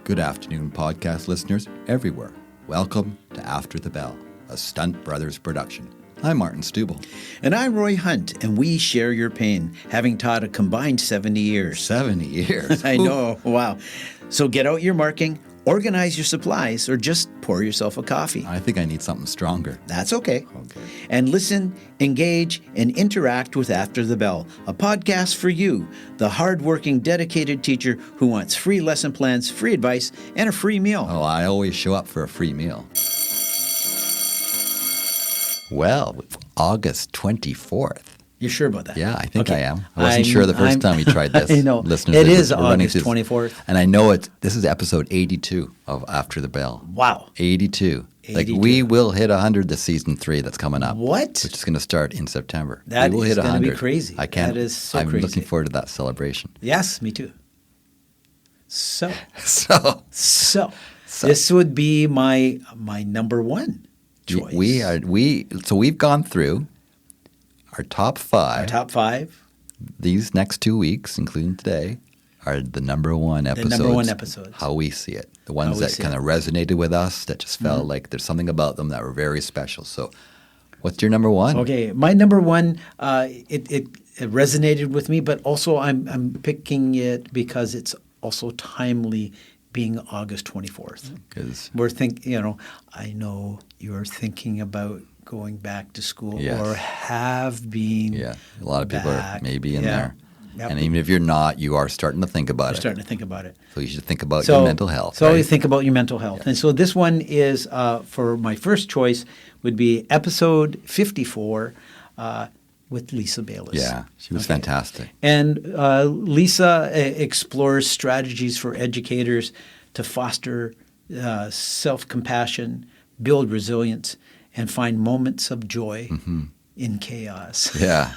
Good afternoon, podcast listeners everywhere. Welcome to After the Bell, a Stunt Brothers production. I'm Martin Stubel. And I'm Roy Hunt, and we share your pain, having taught a combined 70 years. 70 years. I know, wow. So get out your marking, organize your supplies, or just pour yourself a coffee. I think I need something stronger. That's okay. And listen, engage, and interact with After the Bell, a podcast for you, the hardworking, dedicated teacher who wants free lesson plans, free advice, and a free meal. Oh, I always show up for a free meal. Well, August 24th. You're sure about that? Yeah, I think I am. I wasn't sure the first time we tried this. I know. Listeners, it is we're August 24th. And I know this is episode 82 of After the Bell. Wow. 82. Like, we will hit 100 this season 3 that's coming up. What? Which is going to start in September. That we will is hit 100. going to be crazy. I can't. That is so I'm crazy. looking forward to that celebration. Yes, me too. So So this would be my number one choice. We've gone through our top 5. Our top 5. These next 2 weeks, including today, are the number one episodes. The number one episodes. How we see it. The ones that kind of resonated with us, that just felt like there's something about them that were very special. So what's your number one? Okay, my number one, it resonated with me, but also I'm picking it because it's also timely, being August 24th. Because we're I know you're thinking about going back to school or have been. Yeah, a lot of people are maybe in there. Yep. And even if you're not, you are starting to think about it. Starting to think about it. So you should think about your mental health. So right? you think about your mental health. Yeah. And so this one is, for my first choice, would be episode 54 with Lisa Baylis. Yeah, she was fantastic. And Lisa explores strategies for educators to foster self-compassion, build resilience, and find moments of joy in chaos. Yeah.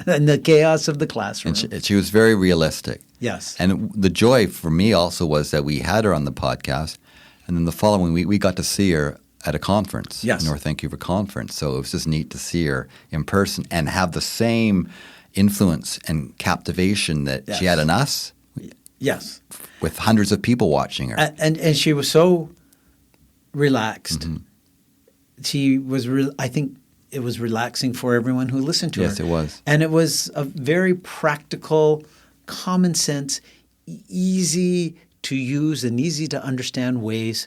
And the chaos of the classroom. And she was very realistic. Yes. And the joy for me also was that we had her on the podcast, and then the following week we got to see her at a conference, North Vancouver conference. So it was just neat to see her in person and have the same influence and captivation that she had on us. Yes. With hundreds of people watching her. And she was so relaxed. She was I think it was relaxing for everyone who listened to her. Yes, it was. And it was a very practical, common sense, easy to use and easy to understand ways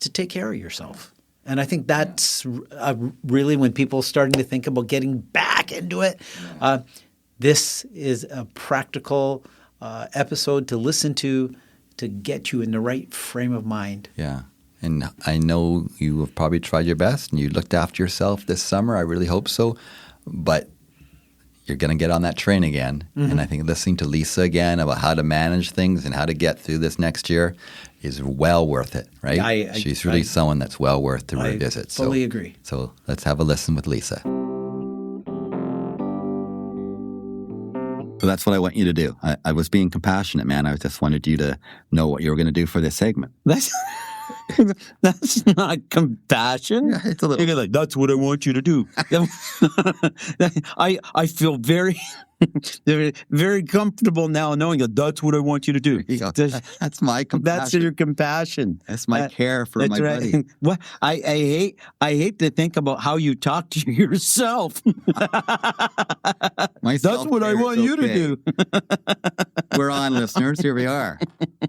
to take care of yourself. And I think that's really when people are starting to think about getting back into it. This is a practical episode to listen to get you in the right frame of mind. Yeah. And I know you have probably tried your best and you looked after yourself this summer. I really hope so. But you're going to get on that train again. And I think listening to Lisa again about how to manage things and how to get through this next year is well worth it, right? She's really someone that's well worth to revisit. I fully agree. So let's have a listen with Lisa. So that's what I want you to do. I was being compassionate, man. I just wanted you to know what you were going to do for this segment. That's not compassion. Yeah, it's a little. You're like, that's what I want you to do. I feel very, very comfortable now knowing that that's what I want you to do. That's my compassion. That's your compassion. That's my care for my buddy. What I hate to think about how you talk to yourself. That's what I want you to do. We're on, listeners. Here we are.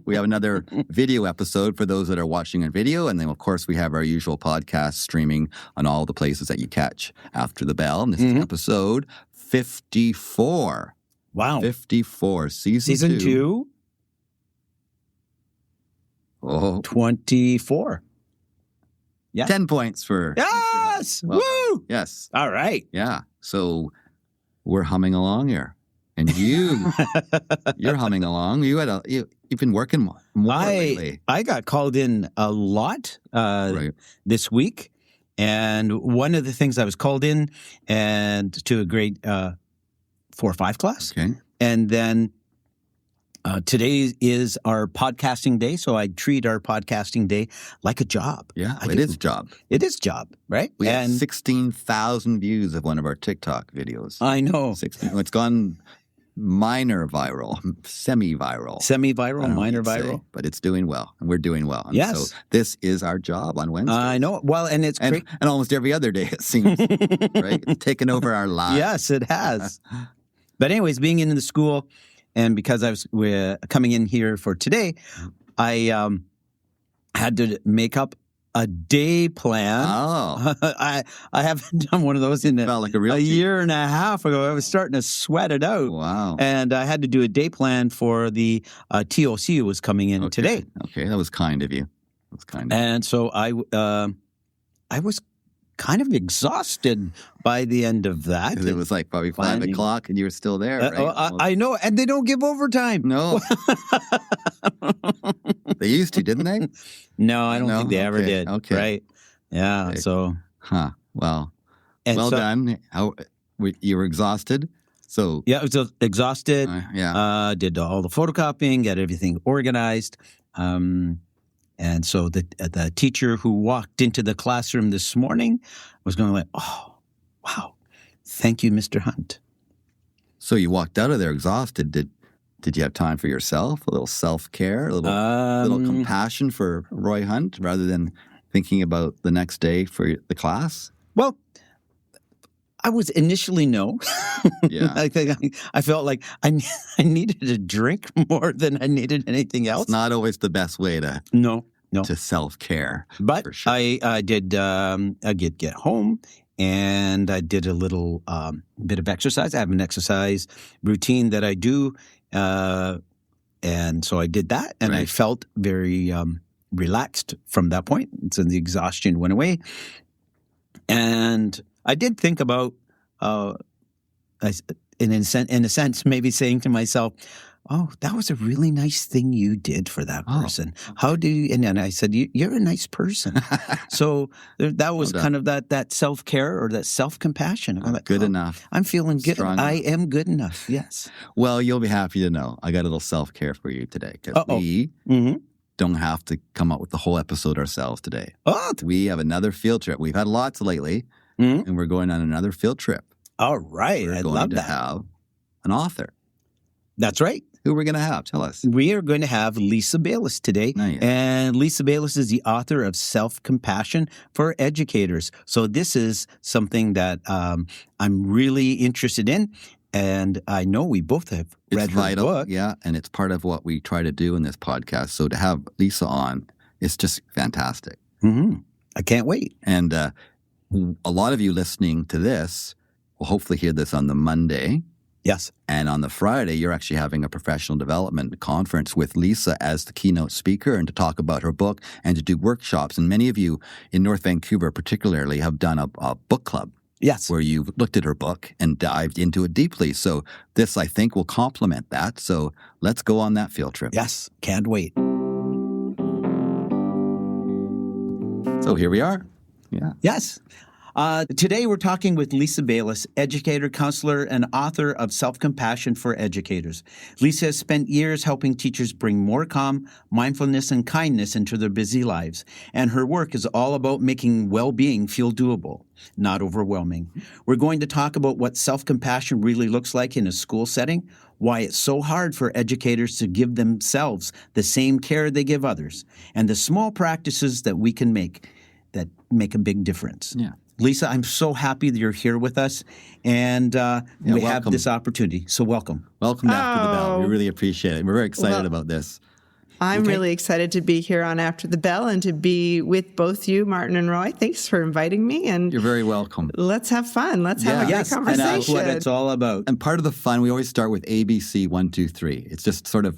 We have another video episode for those that are watching on video. And then, of course, we have our usual podcast streaming on all the places that you catch After the Bell. And this is episode 54. Wow. 54. Season 2. Oh. 24. Yeah. 10 points for... Yes! Woo! Yes. All right. Yeah. So we're humming along here. And you're humming along. You've been working more lately. I got called in a lot this week, and one of the things I was called in and to a grade 4 or 5 class, and then today is our podcasting day, so I treat our podcasting day like a job. Yeah, it is a job. It is a job, right? We had 16,000 views of one of our TikTok videos. I know. 16. It's gone minor viral, semi-viral. Semi-viral, minor Say, viral. but it's doing well, and we're doing well. And Yes. so this is our job on Wednesday. I know. Well, and it's great. And almost every other day, it seems, right? It's taken over our lives. Yes, it has. But anyways, being in the school, and because I was coming in here for today, I had to make up a day plan. Oh. I haven't done one of those in Felt like a real year and a half ago. I was starting to sweat it out. Wow. And I had to do a day plan for the TOC who was coming in today. Okay, that was kind of you. That was kind of you. And so I was kind of exhausted by the end of that. It was like probably 5 o'clock and you were still there, right? I know, and they don't give overtime. No. They used to, didn't they? No, I don't think they ever did. Okay. Right. Yeah. Okay. So. Huh. Well. And well done. You were exhausted. So. Yeah, I was exhausted. Yeah. Did all the photocopying, got everything organized. And so the teacher who walked into the classroom this morning was going like, "Oh, wow, thank you, Mr. Hunt." So you walked out of there exhausted. Did you have time for yourself? A little self-care, a little compassion for Roy Hunt, rather than thinking about the next day for the class? Well, I was initially no. Yeah. I felt like I needed a drink more than I needed anything else. It's not always the best way to to self-care. But for sure. I did get home, and I did a little bit of exercise. I have an exercise routine that I do, and so I did that, and I felt very relaxed from that point. So the exhaustion went away, and I did think about, in a sense, maybe saying to myself, "Oh, that was a really nice thing you did for that person. How do you?" And then I said, "You're a nice person." So that was kind of that self-care or that self-compassion. I'm like, good enough. I'm feeling good. Strong I enough. am good enough. Yes. Well, you'll be happy to know I got a little self-care for you today, because we don't have to come up with the whole episode ourselves today. Oh, We have another field trip. We've had lots lately, and we're going on another field trip. all right. We're I going love to that. have an author. That's right. Who we're going to have? Tell us. We are going to have Lisa Baylis today. Nice. And Lisa Baylis is the author of Self-Compassion for Educators. So this is something that I'm really interested in. And I know we both have read It's her vital, book. yeah, and it's part of what we try to do in this podcast. So to have Lisa on, it's just fantastic. Mm-hmm. I can't wait. And a lot of you listening to this will hopefully hear this on the Monday. Yes. And on the Friday, you're actually having a professional development conference with Lisa as the keynote speaker, and to talk about her book and to do workshops. And many of you in North Vancouver particularly have done a book club. Yes. Where you've looked at her book and dived into it deeply. So this, I think, will complement that. So let's go on that field trip. Yes. Can't wait. So here we are. Yeah. Yes. Today we're talking with Lisa Baylis, educator, counselor, and author of Self-Compassion for Educators. Lisa has spent years helping teachers bring more calm, mindfulness, and kindness into their busy lives. And her work is all about making well-being feel doable, not overwhelming. We're going to talk about what self-compassion really looks like in a school setting, why it's so hard for educators to give themselves the same care they give others, and the small practices that we can make that make a big difference. Yeah. Lisa, I'm so happy that you're here with us, and we have welcome. this opportunity. So welcome. Welcome to After the Bell. We really appreciate it. We're very excited about this. I'm really excited to be here on After the Bell and to be with both you, Martin and Roy. Thanks for inviting me. And You're very welcome. let's have fun. Let's have a great Yes, and conversation. that's what it's all about. And part of the fun, we always start with ABC 1, 2, 3. It's just sort of,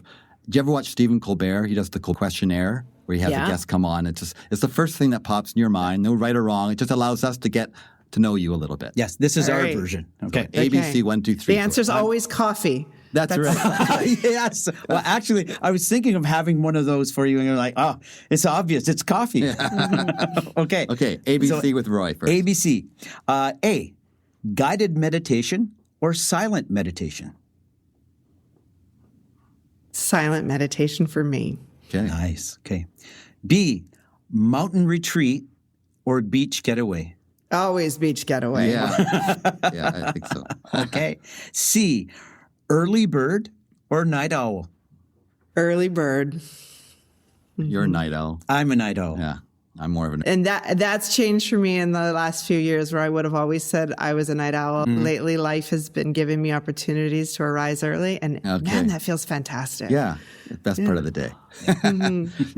do you ever watch Stephen Colbert? He does the questionnaire where he has a guest come on. It's the first thing that pops in your mind. No right or wrong. It just allows us to get to know you a little bit. Yes, this is All our right. version. Okay. ABC 1, 2, 3. The answer's always coffee. That's right. Yes. Well, actually, I was thinking of having one of those for you, and you're like, oh, it's obvious. It's coffee. Okay. Okay, ABC with Roy first. ABC. A, guided meditation or silent meditation? Silent meditation for me. Okay. Nice. Okay. B, mountain retreat or beach getaway? Always beach getaway. Yeah. Yeah, I think so. Okay. C, Early bird or night owl? Early bird. You're a night owl. I'm a night owl. Yeah. I'm more of an... And that's changed for me in the last few years, where I would have always said I was a night owl. Lately, life has been giving me opportunities to arise early, and man, that feels fantastic. Yeah, best part of the day.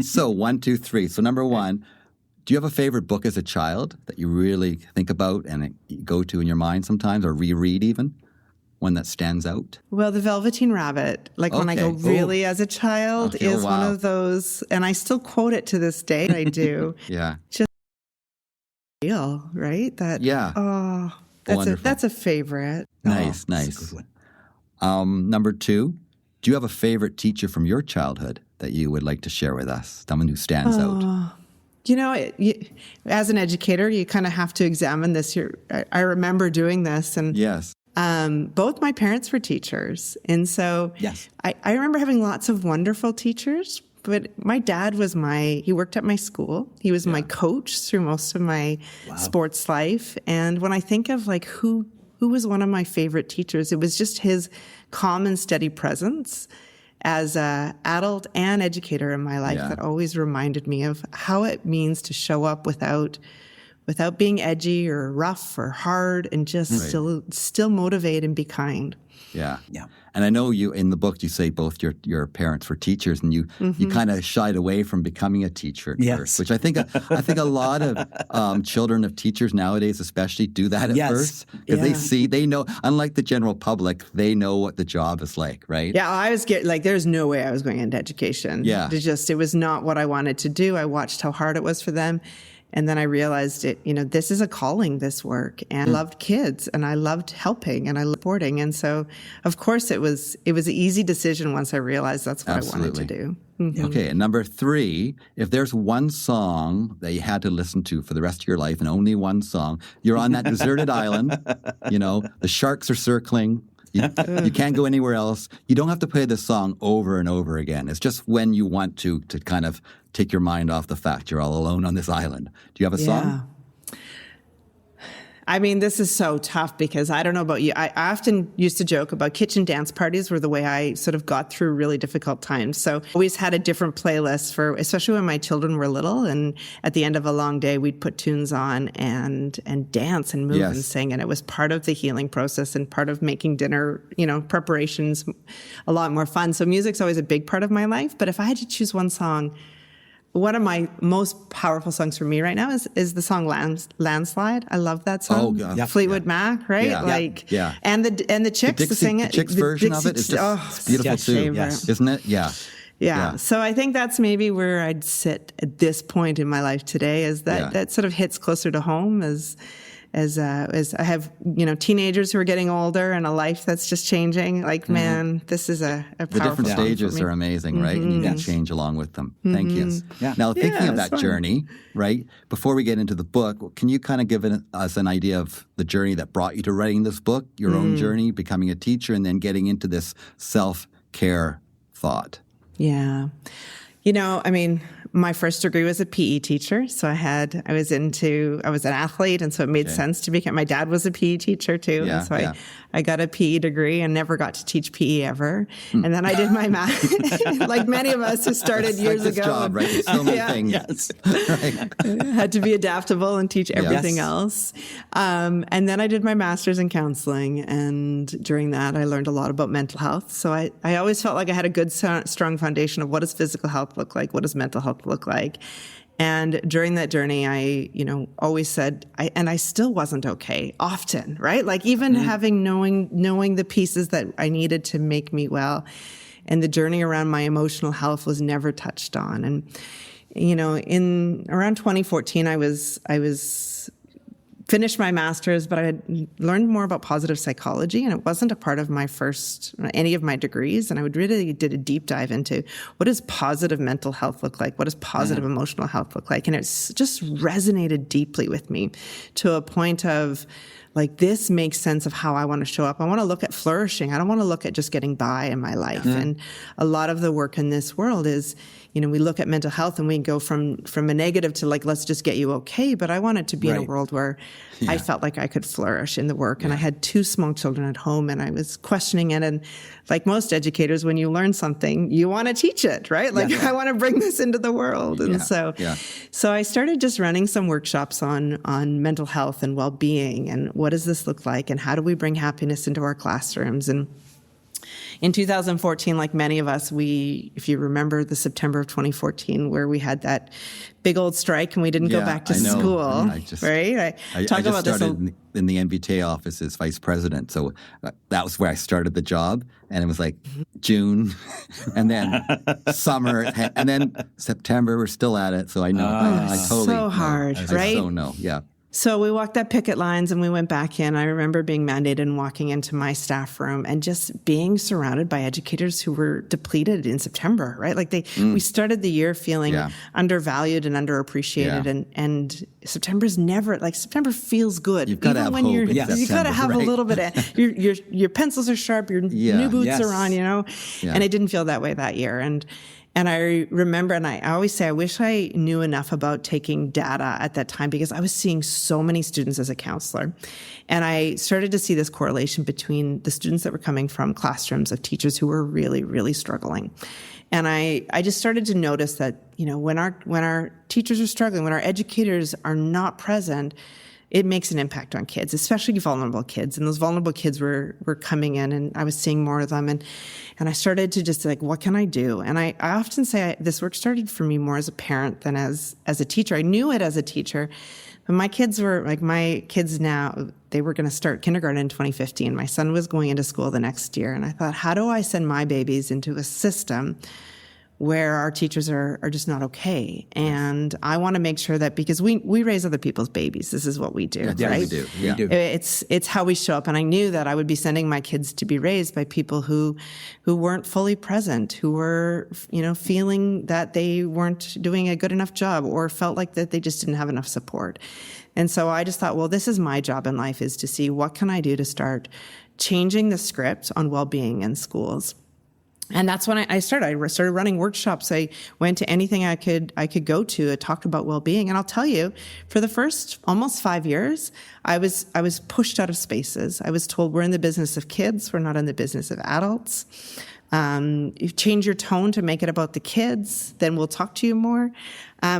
So 1, 2, 3. So number 1, do you have a favorite book as a child that you really think about and go to in your mind sometimes, or reread even? One that stands out? Well, The Velveteen Rabbit, when I go really as a child, is one of those, and I still quote it to this day. I do. Yeah. Just real, right? That's a favorite. Nice. That's a good one. Number 2, do you have a favorite teacher from your childhood that you would like to share with us? Someone who stands out? You know, as an educator, you kind of have to examine this. I remember doing this, and Yes. Both my parents were teachers. And so Yes. I remember having lots of wonderful teachers, but my dad was he worked at my school. He was my coach through most of my sports life. And when I think of who was one of my favorite teachers, it was just his calm and steady presence as an adult and educator in my life that always reminded me of how it means to show up without being edgy or rough or hard, and just still motivate and be kind. Yeah. And I know you, in the book, you say both your parents were teachers, and you kind of shied away from becoming a teacher at first, which I think a lot of children of teachers nowadays especially do that at first, because they know, unlike the general public, they know what the job is like, right? Yeah, I was there's no way I was going into education. Yeah. It was not what I wanted to do. I watched how hard it was for them. And then I realized this is a calling, this work. And I loved kids, and I loved helping, and I loved supporting. And so, of course, it was an easy decision once I realized that's what I wanted to do. Mm-hmm. Okay, and number 3, if there's one song that you had to listen to for the rest of your life, and only one song, you're on that deserted island, the sharks are circling, you can't go anywhere else. You don't have to play this song over and over again. It's just when you want to kind of take your mind off the fact you're all alone on this island. Do you have a song? I mean, this is so tough because I don't know about you. I often used to joke about kitchen dance parties were the way I sort of got through really difficult times. So I always had a different playlist especially when my children were little. And at the end of a long day, we'd put tunes on and dance and move and sing. And it was part of the healing process and part of making dinner, preparations a lot more fun. So music's always a big part of my life. But if I had to choose one song, one of my most powerful songs for me right now is the song Landslide. I love that song. Oh, God. Fleetwood Mac, right? And the Chicks to sing it. The Chicks version of it is just beautiful too, isn't it? Yeah. So I think that's maybe where I'd sit at this point in my life today, is that sort of hits closer to home as I have, teenagers who are getting older and a life that's just changing. Man, this is a powerful The different song stages are amazing, right? And you can change along with them. Thank you. Yeah. Now, thinking of that journey, right? Before we get into the book, can you kind of give us an idea of the journey that brought you to writing this book, your own journey, becoming a teacher, and then getting into this self-care thought? Yeah. My first degree was a PE teacher. So I was an athlete. And so it made sense to become, my dad was a PE teacher too. And so I got a PE degree and never got to teach PE ever. And then I did my math, like many of us who started years ago. Job, right? There's so many things. Yes. Had to be adaptable and teach everything else. And then I did my master's in counseling. And during that, I learned a lot about mental health. So I always felt like I had a good, strong foundation of what does physical health look like? What does mental health look like? And during that journey, I, always said, and I still wasn't okay often, right? Like even knowing the pieces that I needed to make me well. And the journey around my emotional health was never touched on. And, in around 2014, I was finished my master's, but I had learned more about positive psychology, and it wasn't a part of any of my degrees. And I really did a deep dive into what does positive mental health look like? What does positive emotional health look like? And it's just resonated deeply with me to a point of like this makes sense of how I want to show up. I want to look at flourishing. I don't want to look at just getting by in my life. And a lot of the work in this world is, we look at mental health and we go from a negative to like, let's just get you okay. But I want it to be in a world where I felt like I could flourish in the work. And I had 2 small children at home, and I was questioning it. And like most educators, when you learn something, you want to teach it, right? Like I want to bring this into the world. And so I started just running some workshops on mental health and well-being, and what does this look like, and how do we bring happiness into our classrooms. And in 2014, like many of us, if you remember the September of 2014, where we had that big old strike and we didn't go back to school, right? I just started in the MBTA office as vice president. So that was where I started the job. And it was like June and then summer and then September. We're still at it. So I know. I totally so hard, right? I so know, yeah. So we walked that picket lines and we went back in. I remember being mandated and walking into my staff room and just being surrounded by educators who were depleted in September, right? Like we started the year feeling undervalued and underappreciated. And September's never, like September feels good. You've got to have hope in September. You've got to have a little bit of, your pencils are sharp, your new boots are on, and it didn't feel that way that year. And I remember, and I always say, I wish I knew enough about taking data at that time, because I was seeing so many students as a counselor. And I started to see this correlation between the students that were coming from classrooms of teachers who were really, really struggling. And I just started to notice that, when our teachers are struggling, when our educators are not present, it makes an impact on kids, especially vulnerable kids. And those vulnerable kids were coming in, and I was seeing more of them. And I started to just like, what can I do? And I often say this work started for me more as a parent than as a teacher. I knew it as a teacher, but my kids now, they were going to start kindergarten in 2015. My son was going into school the next year. And I thought, how do I send my babies into a system where our teachers are just not okay? And I want to make sure that, because we raise other people's babies. This is what we do, right? We do. Yeah. We do. It's how we show up. And I knew that I would be sending my kids to be raised by people who weren't fully present, who were, feeling that they weren't doing a good enough job, or felt like that they just didn't have enough support. And so I just thought, well, this is my job in life, is to see what can I do to start changing the script on well-being in schools. And that's when I started. I started running workshops. I went to anything I could go to. I talked about well-being. And I'll tell you, for the first almost 5 years, I was pushed out of spaces. I was told, we're in the business of kids. We're not in the business of adults. You change your tone to make it about the kids, then we'll talk to you more.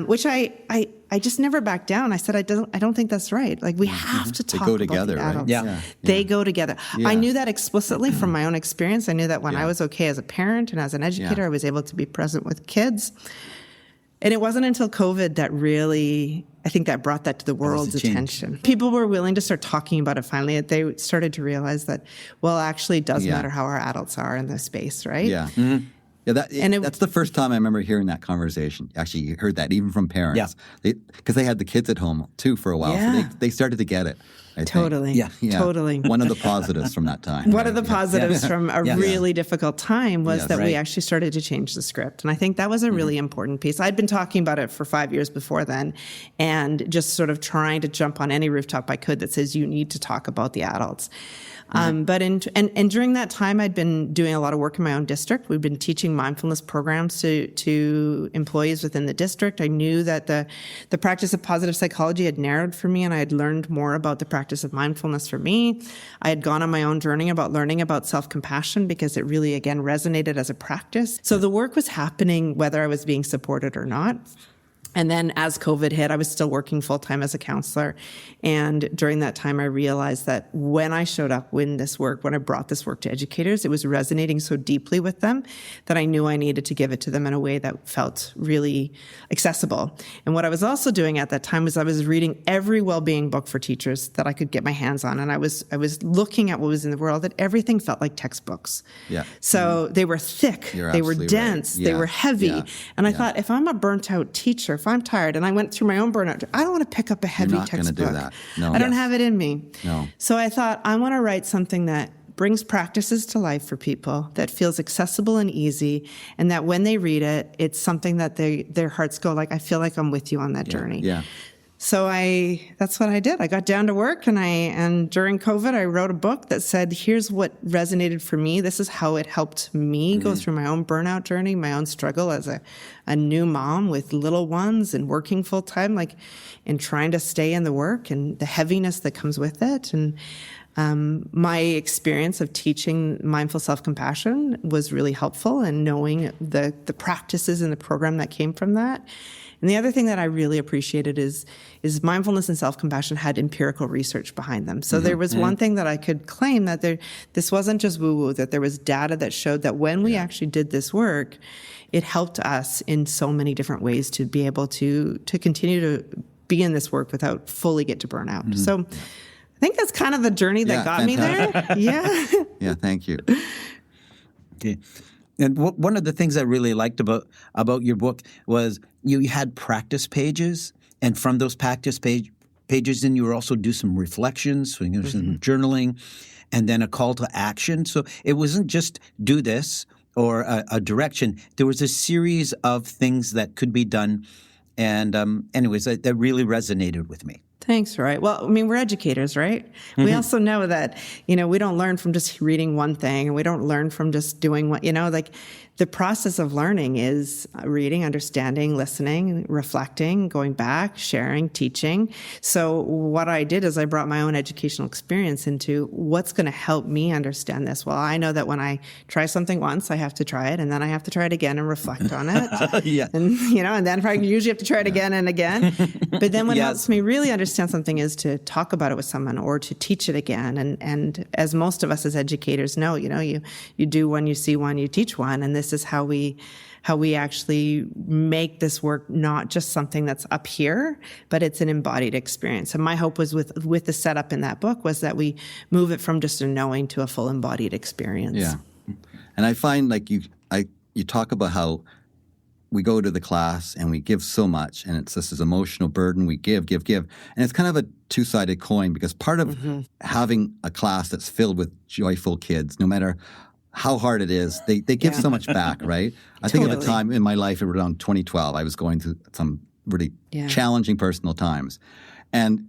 Which I just never backed down. I said, I don't think that's right. Like, we have to talk about the adults. Right? Yeah. They go together. Yeah. I knew that explicitly from my own experience. I knew that when I was okay as a parent and as an educator, I was able to be present with kids. And it wasn't until COVID that really, I think, that brought that to the world's attention. People were willing to start talking about it finally. They started to realize that, well, actually it does matter how our adults are in this space, right? Yeah. Mm-hmm. Yeah, that's the first time I remember hearing that conversation. Actually, you heard that even from parents. Yeah. Because they had the kids at home, too, for a while. Yeah. So they started to get it. Totally. Yeah. Totally. One of the positives from that time. One of the positives from a really difficult time was that we actually started to change the script. And I think that was a really important piece. I'd been talking about it for 5 years before then, and just sort of trying to jump on any rooftop I could that says you need to talk about the adults. But during that time, I'd been doing a lot of work in my own district. We'd been teaching mindfulness programs to employees within the district. I knew that the practice of positive psychology had narrowed for me, and I had learned more about the practice of mindfulness for me. I had gone on my own journey about learning about self-compassion, because it really, again, resonated as a practice. So the work was happening whether I was being supported or not. And then as COVID hit, I was still working full-time as a counselor. And during that time, I realized that when I showed up when I brought this work to educators, it was resonating so deeply with them that I knew I needed to give it to them in a way that felt really accessible. And what I was also doing at that time was I was reading every well-being book for teachers that I could get my hands on. And I was looking at what was in the world, that everything felt like textbooks. Yeah. So they were thick, they were dense, they were heavy. Yeah. And I thought, if I'm a burnt-out teacher, if I'm tired, and I went through my own burnout, I don't want to pick up a heavy textbook. You're not going to do that. No. I don't have it in me. No. So I thought, I want to write something that brings practices to life for people, that feels accessible and easy, and that when they read it, it's something that their hearts go like, I feel like I'm with you on that journey. Yeah. So that's what I did. I got down to work, and during COVID, I wrote a book that said, here's what resonated for me. This is how it helped me go through my own burnout journey, my own struggle as a new mom with little ones and working full time, and trying to stay in the work and the heaviness that comes with it. And my experience of teaching mindful self-compassion was really helpful, and knowing the practices in the program that came from that. And the other thing that I really appreciated is mindfulness and self-compassion had empirical research behind them. So there was one thing that I could claim, that this wasn't just woo-woo, that there was data that showed that when we actually did this work, it helped us in so many different ways to be able to continue to be in this work without fully get to burnout. So I think that's kind of the journey that got me there. Yeah. Yeah, thank you. Okay. And one of the things I really liked about your book was you had practice pages, and from those practice pages, then you would also do some reflections, so some journaling, and then a call to action. So it wasn't just do this or a direction. There was a series of things that could be done, and anyways, that really resonated with me. Thanks, Roy. Well, I mean, we're educators, right? We also know that, we don't learn from just reading one thing, and we don't learn from just doing what, the process of learning is reading, understanding, listening, reflecting, going back, sharing, teaching. So what I did is I brought my own educational experience into what's going to help me understand this. Well, I know that when I try something once, I have to try it, and then I have to try it again and reflect on it. Yeah. And, and then I usually have to try it again and again. But then what helps me really understand something is to talk about it with someone or to teach it again. And as most of us as educators know, you do one, you see one, you teach one, and this is how we actually make this work not just something that's up here, but it's an embodied experience. And my hope was with the setup in that book was that we move it from just a knowing to a full embodied experience. Yeah. And I find you talk about how we go to the class and we give so much, and it's just this emotional burden. We give. And it's kind of a two-sided coin, because part of having a class that's filled with joyful kids, no matter how hard it is, they give so much back, right? I think of a time in my life around 2012, I was going through some really challenging personal times. And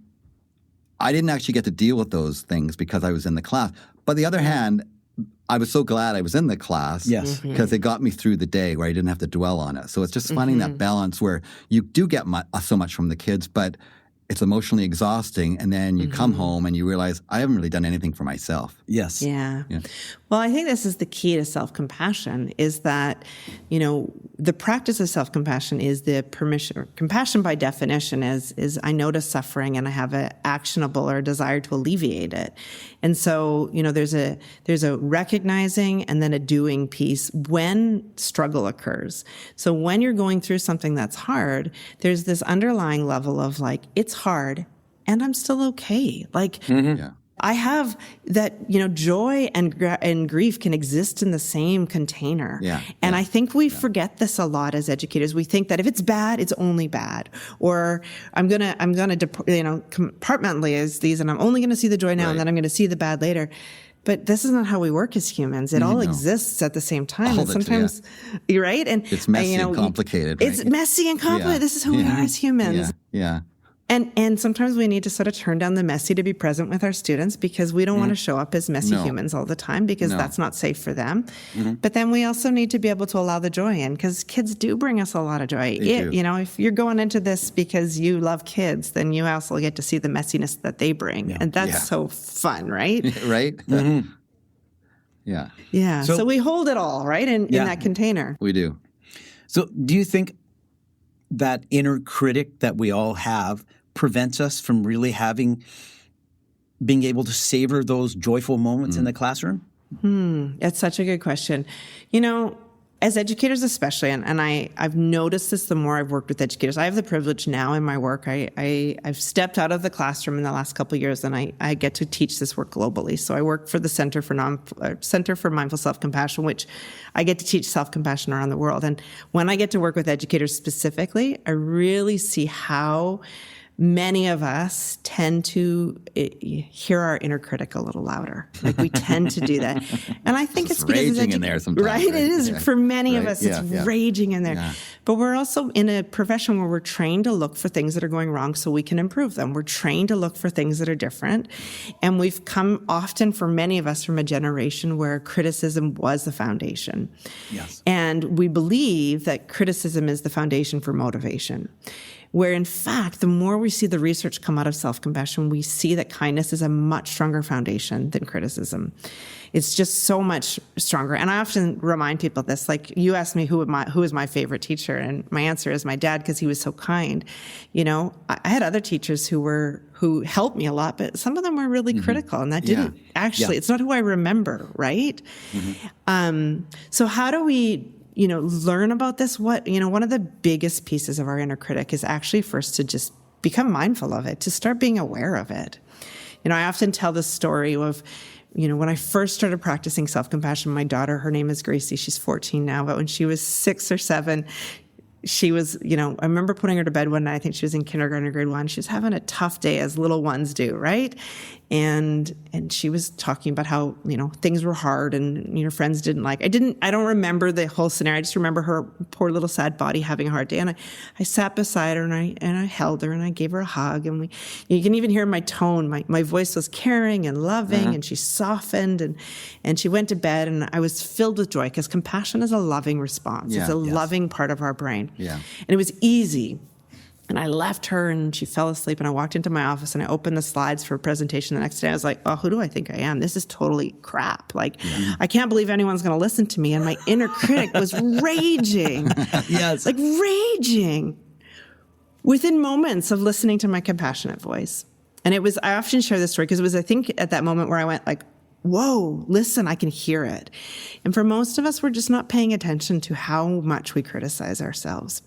I didn't actually get to deal with those things because I was in the class. But on the other hand, I was so glad I was in the class because it got me through the day where I didn't have to dwell on it. So it's just finding that balance where you do get so much from the kids, but it's emotionally exhausting. And then you come home and you realize, I haven't really done anything for myself. Yes. Yeah. Well, I think this is the key to self-compassion, is that, the practice of self-compassion is the permission. Compassion by definition is I notice suffering and I have an actionable or a desire to alleviate it. And so, there's a recognizing and then a doing piece when struggle occurs. So when you're going through something that's hard, there's this underlying level of it's hard and I'm still okay. I have that, joy and grief can exist in the same container. And I think we forget this a lot as educators. We think that if it's bad, it's only bad. Or I'm going to compartmentalize these, and I'm only going to see the joy now and then I'm going to see the bad later. But this is not how we work as humans. It all exists at the same time. And sometimes, you're right. And it's messy and complicated. Right? It's messy and complicated. This is who we are as humans. Yeah. And sometimes we need to sort of turn down the messy to be present with our students, because we don't want to show up as messy humans all the time, because that's not safe for them. But then we also need to be able to allow the joy in, because kids do bring us a lot of joy. If you're going into this because you love kids, then you also get to see the messiness that they bring. And that's so fun, right? Right? Yeah. So we hold it all, right, in that container. We do. So do you think that inner critic that we all have prevents us from really being able to savor those joyful moments in the classroom? That's such a good question. As educators especially, and I've noticed this the more I've worked with educators. I have the privilege now in my work. I've stepped out of the classroom in the last couple of years, and I get to teach this work globally. So I work for the Center for Mindful Self-Compassion, which I get to teach self-compassion around the world. And when I get to work with educators specifically, I really see how many of us tend to hear our inner critic a little louder. Like we tend to do that. And I think it's because raging in there sometimes. Right? It is. Yeah. For many of us, it's raging in there. Yeah. But we're also in a profession where we're trained to look for things that are going wrong so we can improve them. We're trained to look for things that are different. And we've come often, for many of us, from a generation where criticism was the foundation. Yes. And we believe that criticism is the foundation for motivation. Where in fact, the more we see the research come out of self-compassion, we see that kindness is a much stronger foundation than criticism. It's just so much stronger. And I often remind people this, like you asked me who is my favorite teacher, and my answer is my dad, because he was so kind. You know, I had other teachers who helped me a lot, but some of them were really critical, and that didn't actually, it's not who I remember, right? So how do we learn about this? One of the biggest pieces of our inner critic is actually first to just become mindful of it, to start being aware of it. I often tell this story of, when I first started practicing self-compassion, my daughter, her name is Gracie, she's 14 now, but when she was 6 or 7, she was, I remember putting her to bed one night. I think she was in kindergarten or grade 1. She was having a tough day, as little ones do, right? And she was talking about how, things were hard and, her friends didn't like. I don't remember the whole scenario. I just remember her poor little sad body having a hard day. And I sat beside her and I held her and I gave her a hug. And you can even hear my tone. My voice was caring and loving, and she softened and she went to bed, and I was filled with joy, because compassion is a loving response. It's a loving part of our brain. Yeah. And it was easy. And I left her and she fell asleep, and I walked into my office and I opened the slides for a presentation the next day. I was like, oh, who do I think I am? This is totally crap. Like, I can't believe anyone's going to listen to me. And my inner critic was raging. Yes. Like raging within moments of listening to my compassionate voice. And I often share this story because it was, I think, at that moment where I went like, whoa, listen, I can hear it. And for most of us, we're just not paying attention to how much we criticize ourselves.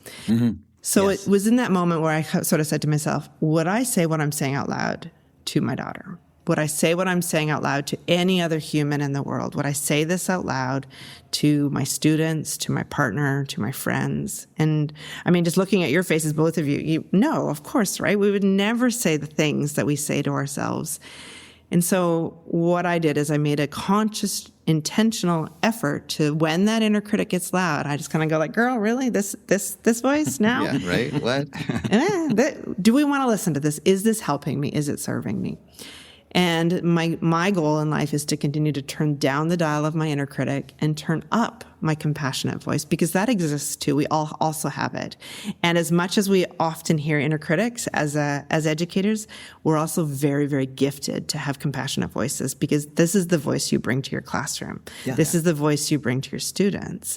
So it was in that moment where I sort of said to myself, would I say what I'm saying out loud to my daughter? Would I say what I'm saying out loud to any other human in the world? Would I say this out loud to my students, to my partner, to my friends? And I mean, just looking at your faces, both of you know, of course, right? We would never say the things that we say to ourselves. And so what I did is I made a conscious, intentional effort to, when that inner critic gets loud, I just kind of go like, girl, really? This voice now? Yeah, right? What? Do we want to listen to this? Is this helping me? Is it serving me? And my goal in life is to continue to turn down the dial of my inner critic and turn up my compassionate voice, because that exists too. We all also have it. And as much as we often hear inner critics as educators, we're also very, very gifted to have compassionate voices, because this is the voice you bring to your classroom. Yeah. This is the voice you bring to your students.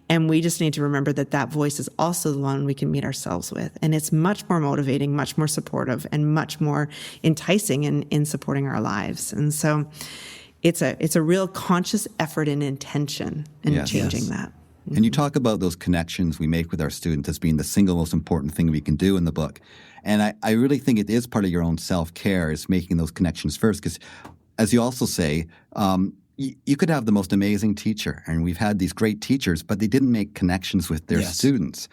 And we just need to remember that voice is also the one we can meet ourselves with. And it's much more motivating, much more supportive, and much more enticing in supporting our lives. And so it's a real conscious effort and intention in changing that. And you talk about those connections we make with our students as being the single most important thing we can do in the book. And I really think it is part of your own self-care, is making those connections first. Because as you also say, you could have the most amazing teacher, and we've had these great teachers, but they didn't make connections with their students.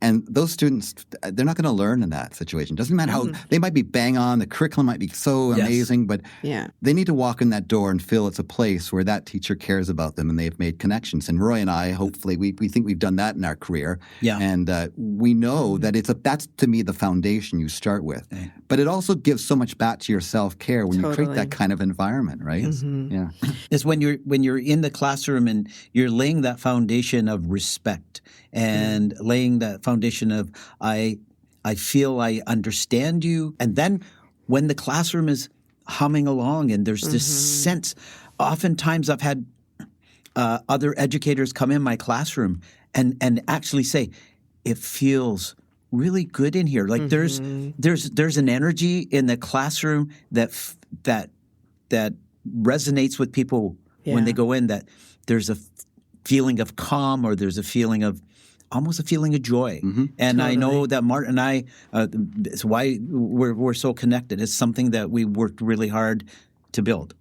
And those students, they're not going to learn in that situation. Doesn't matter how they might be bang on, the curriculum might be so amazing, but they need to walk in that door and feel it's a place where that teacher cares about them and they've made connections. And Roy and I, hopefully, we think we've done that in our career. Yeah. And we know that that's to me the foundation you start with. But it also gives so much back to your self-care when you create that kind of environment, right? Yeah. It's when you're in the classroom and you're laying that foundation of respect and laying that foundation of I feel I understand you. And then when the classroom is humming along and there's this sense, oftentimes I've had other educators come in my classroom and actually say, it feels really good in here. Like there's an energy in the classroom that resonates with people when they go in, that there's a feeling of calm, or there's a feeling of almost a feeling of joy. And I know that Martin and I, it's why we're so connected. It's something that we worked really hard to build.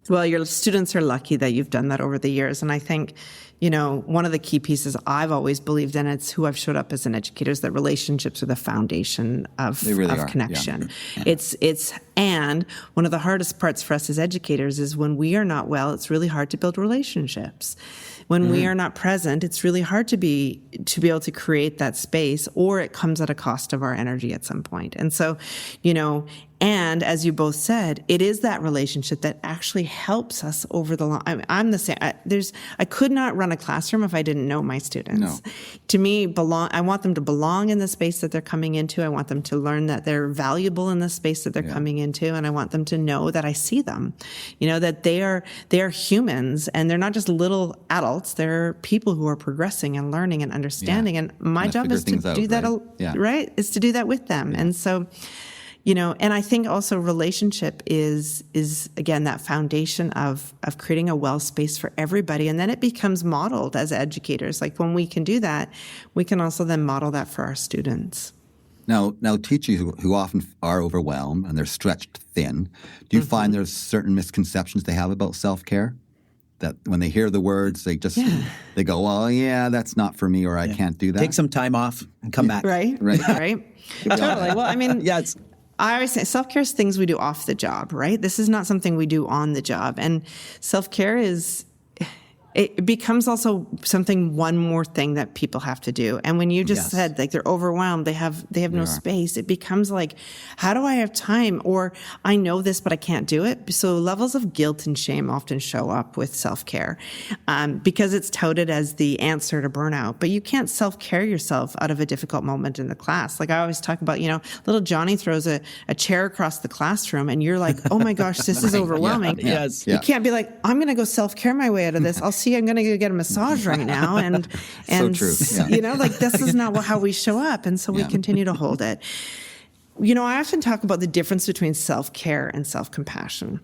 Well, your students are lucky that you've done that over the years. And I think, one of the key pieces I've always believed in, it's who I've showed up as an educator, is that relationships are the foundation of connection. Yeah. And one of the hardest parts for us as educators is when we are not well, it's really hard to build relationships. When we are not present, it's really hard to be able to create that space, or it comes at a cost of our energy at some point. And so, and as you both said, it is that relationship that actually helps us over the long. I'm the same. I could not run a classroom if I didn't know my students. No. To me, I want them to belong in the space that they're coming into. I want them to learn that they're valuable in the space that they're coming into, and I want them to know that I see them. That they are humans, and they're not just little adults. They're people who are progressing and learning and understanding. And my job is to do that. Right? Is to do that with them. And so. And I think also relationship is again that foundation of creating a well space for everybody, and then it becomes modeled as educators. Like when we can do that, we can also then model that for our students. Now teachers who often are overwhelmed and they're stretched thin, do you find there's certain misconceptions they have about self-care? That when they hear the words, they they go, well, yeah, that's not for me, or I can't do that. Take some time off and come back. Right. Totally. Well, I mean, I always say self-care is things we do off the job, right? This is not something we do on the job. And self-care it becomes also one more thing that people have to do. And when you just said, like, they're overwhelmed, they have no space, it becomes like, how do I have time? Or I know this, but I can't do it. So levels of guilt and shame often show up with self-care because it's touted as the answer to burnout. But you can't self-care yourself out of a difficult moment in the class. Like I always talk about, little Johnny throws a chair across the classroom and you're like, oh my gosh, this is overwhelming. You can't be like, I'm going to go self-care my way out of this. I'm going to go get a massage right now. And so true. Yeah. This is not how we show up. And so we continue to hold it. I often talk about the difference between self-care and self-compassion.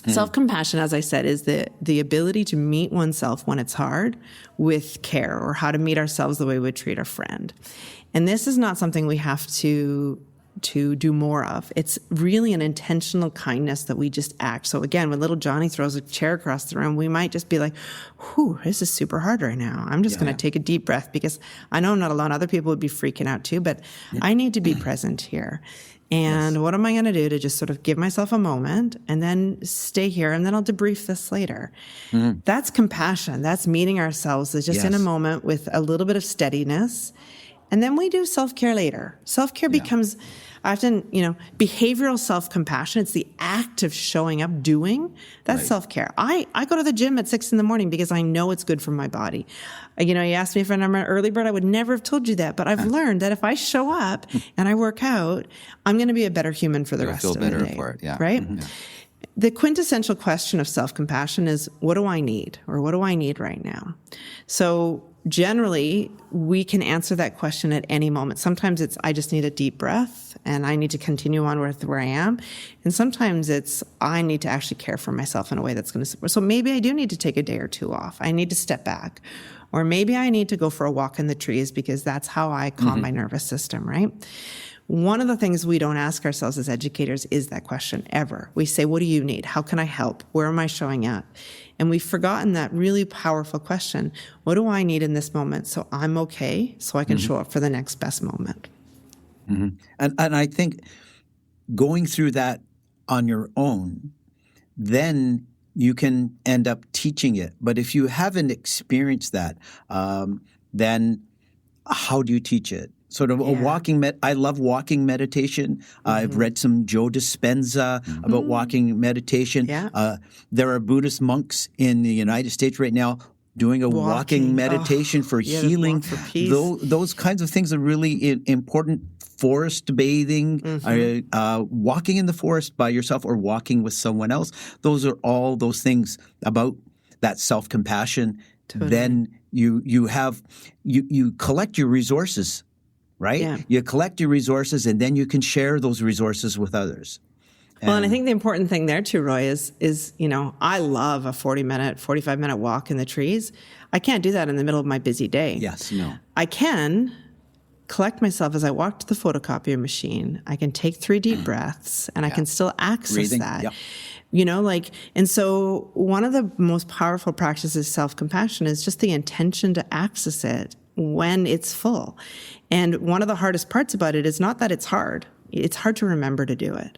Self-compassion, as I said, is the ability to meet oneself when it's hard with care, or how to meet ourselves the way we would treat a friend. And this is not something we have to do more of. It's really an intentional kindness that we just act. So again, when little Johnny throws a chair across the room, we might just be like, whew, this is super hard right now. I'm just going to take a deep breath, because I know I'm not alone. Other people would be freaking out too, but I need to be present here. And what am I going to do to just sort of give myself a moment and then stay here, and then I'll debrief this later. That's compassion. That's meeting ourselves as just in a moment with a little bit of steadiness. And then we do self-care later. Self-care becomes often, behavioral self-compassion. It's the act of showing up, doing. That's self-care. I go to the gym at 6 a.m. because I know it's good for my body. You asked me if I'm an early bird. I would never have told you that. But I've learned that if I show up and I work out, I'm going to be a better human for the rest of the day. Feel better for it, right? Mm-hmm. The quintessential question of self-compassion is, what do I need? Or what do I need right now? So generally, we can answer that question at any moment. Sometimes it's, I just need a deep breath and I need to continue on with where I am. And sometimes it's, I need to actually care for myself in a way that's going to support. So maybe I do need to take a day or two off. I need to step back. Or maybe I need to go for a walk in the trees, because that's how I calm my nervous system, right? One of the things we don't ask ourselves as educators is that question ever. We say, what do you need? How can I help? Where am I showing up? And we've forgotten that really powerful question. What do I need in this moment so I'm okay, so I can show up for the next best moment? And I think going through that on your own, then you can end up teaching it. But if you haven't experienced that, then how do you teach it? Sort of a walking I love walking meditation. I've read some Joe Dispenza about walking meditation. There are Buddhist monks in the United States right now doing a walking meditation for healing. For peace. Those kinds of things are really important. Forest bathing, walking in the forest by yourself or walking with someone else. Those are all those things about that self-compassion. Totally. Then you collect your resources. Right? Yeah. You collect your resources, and then you can share those resources with others. And I think the important thing there too, Roy, is I love a 45-minute walk in the trees. I can't do that in the middle of my busy day. Yes, no. I can collect myself as I walk to the photocopier machine. I can take 3 deep breaths, and I can still access that. Yep. And so one of the most powerful practices, self-compassion, is just the intention to access it when it's full. And one of the hardest parts about it is not that it's hard. It's hard to remember to do it.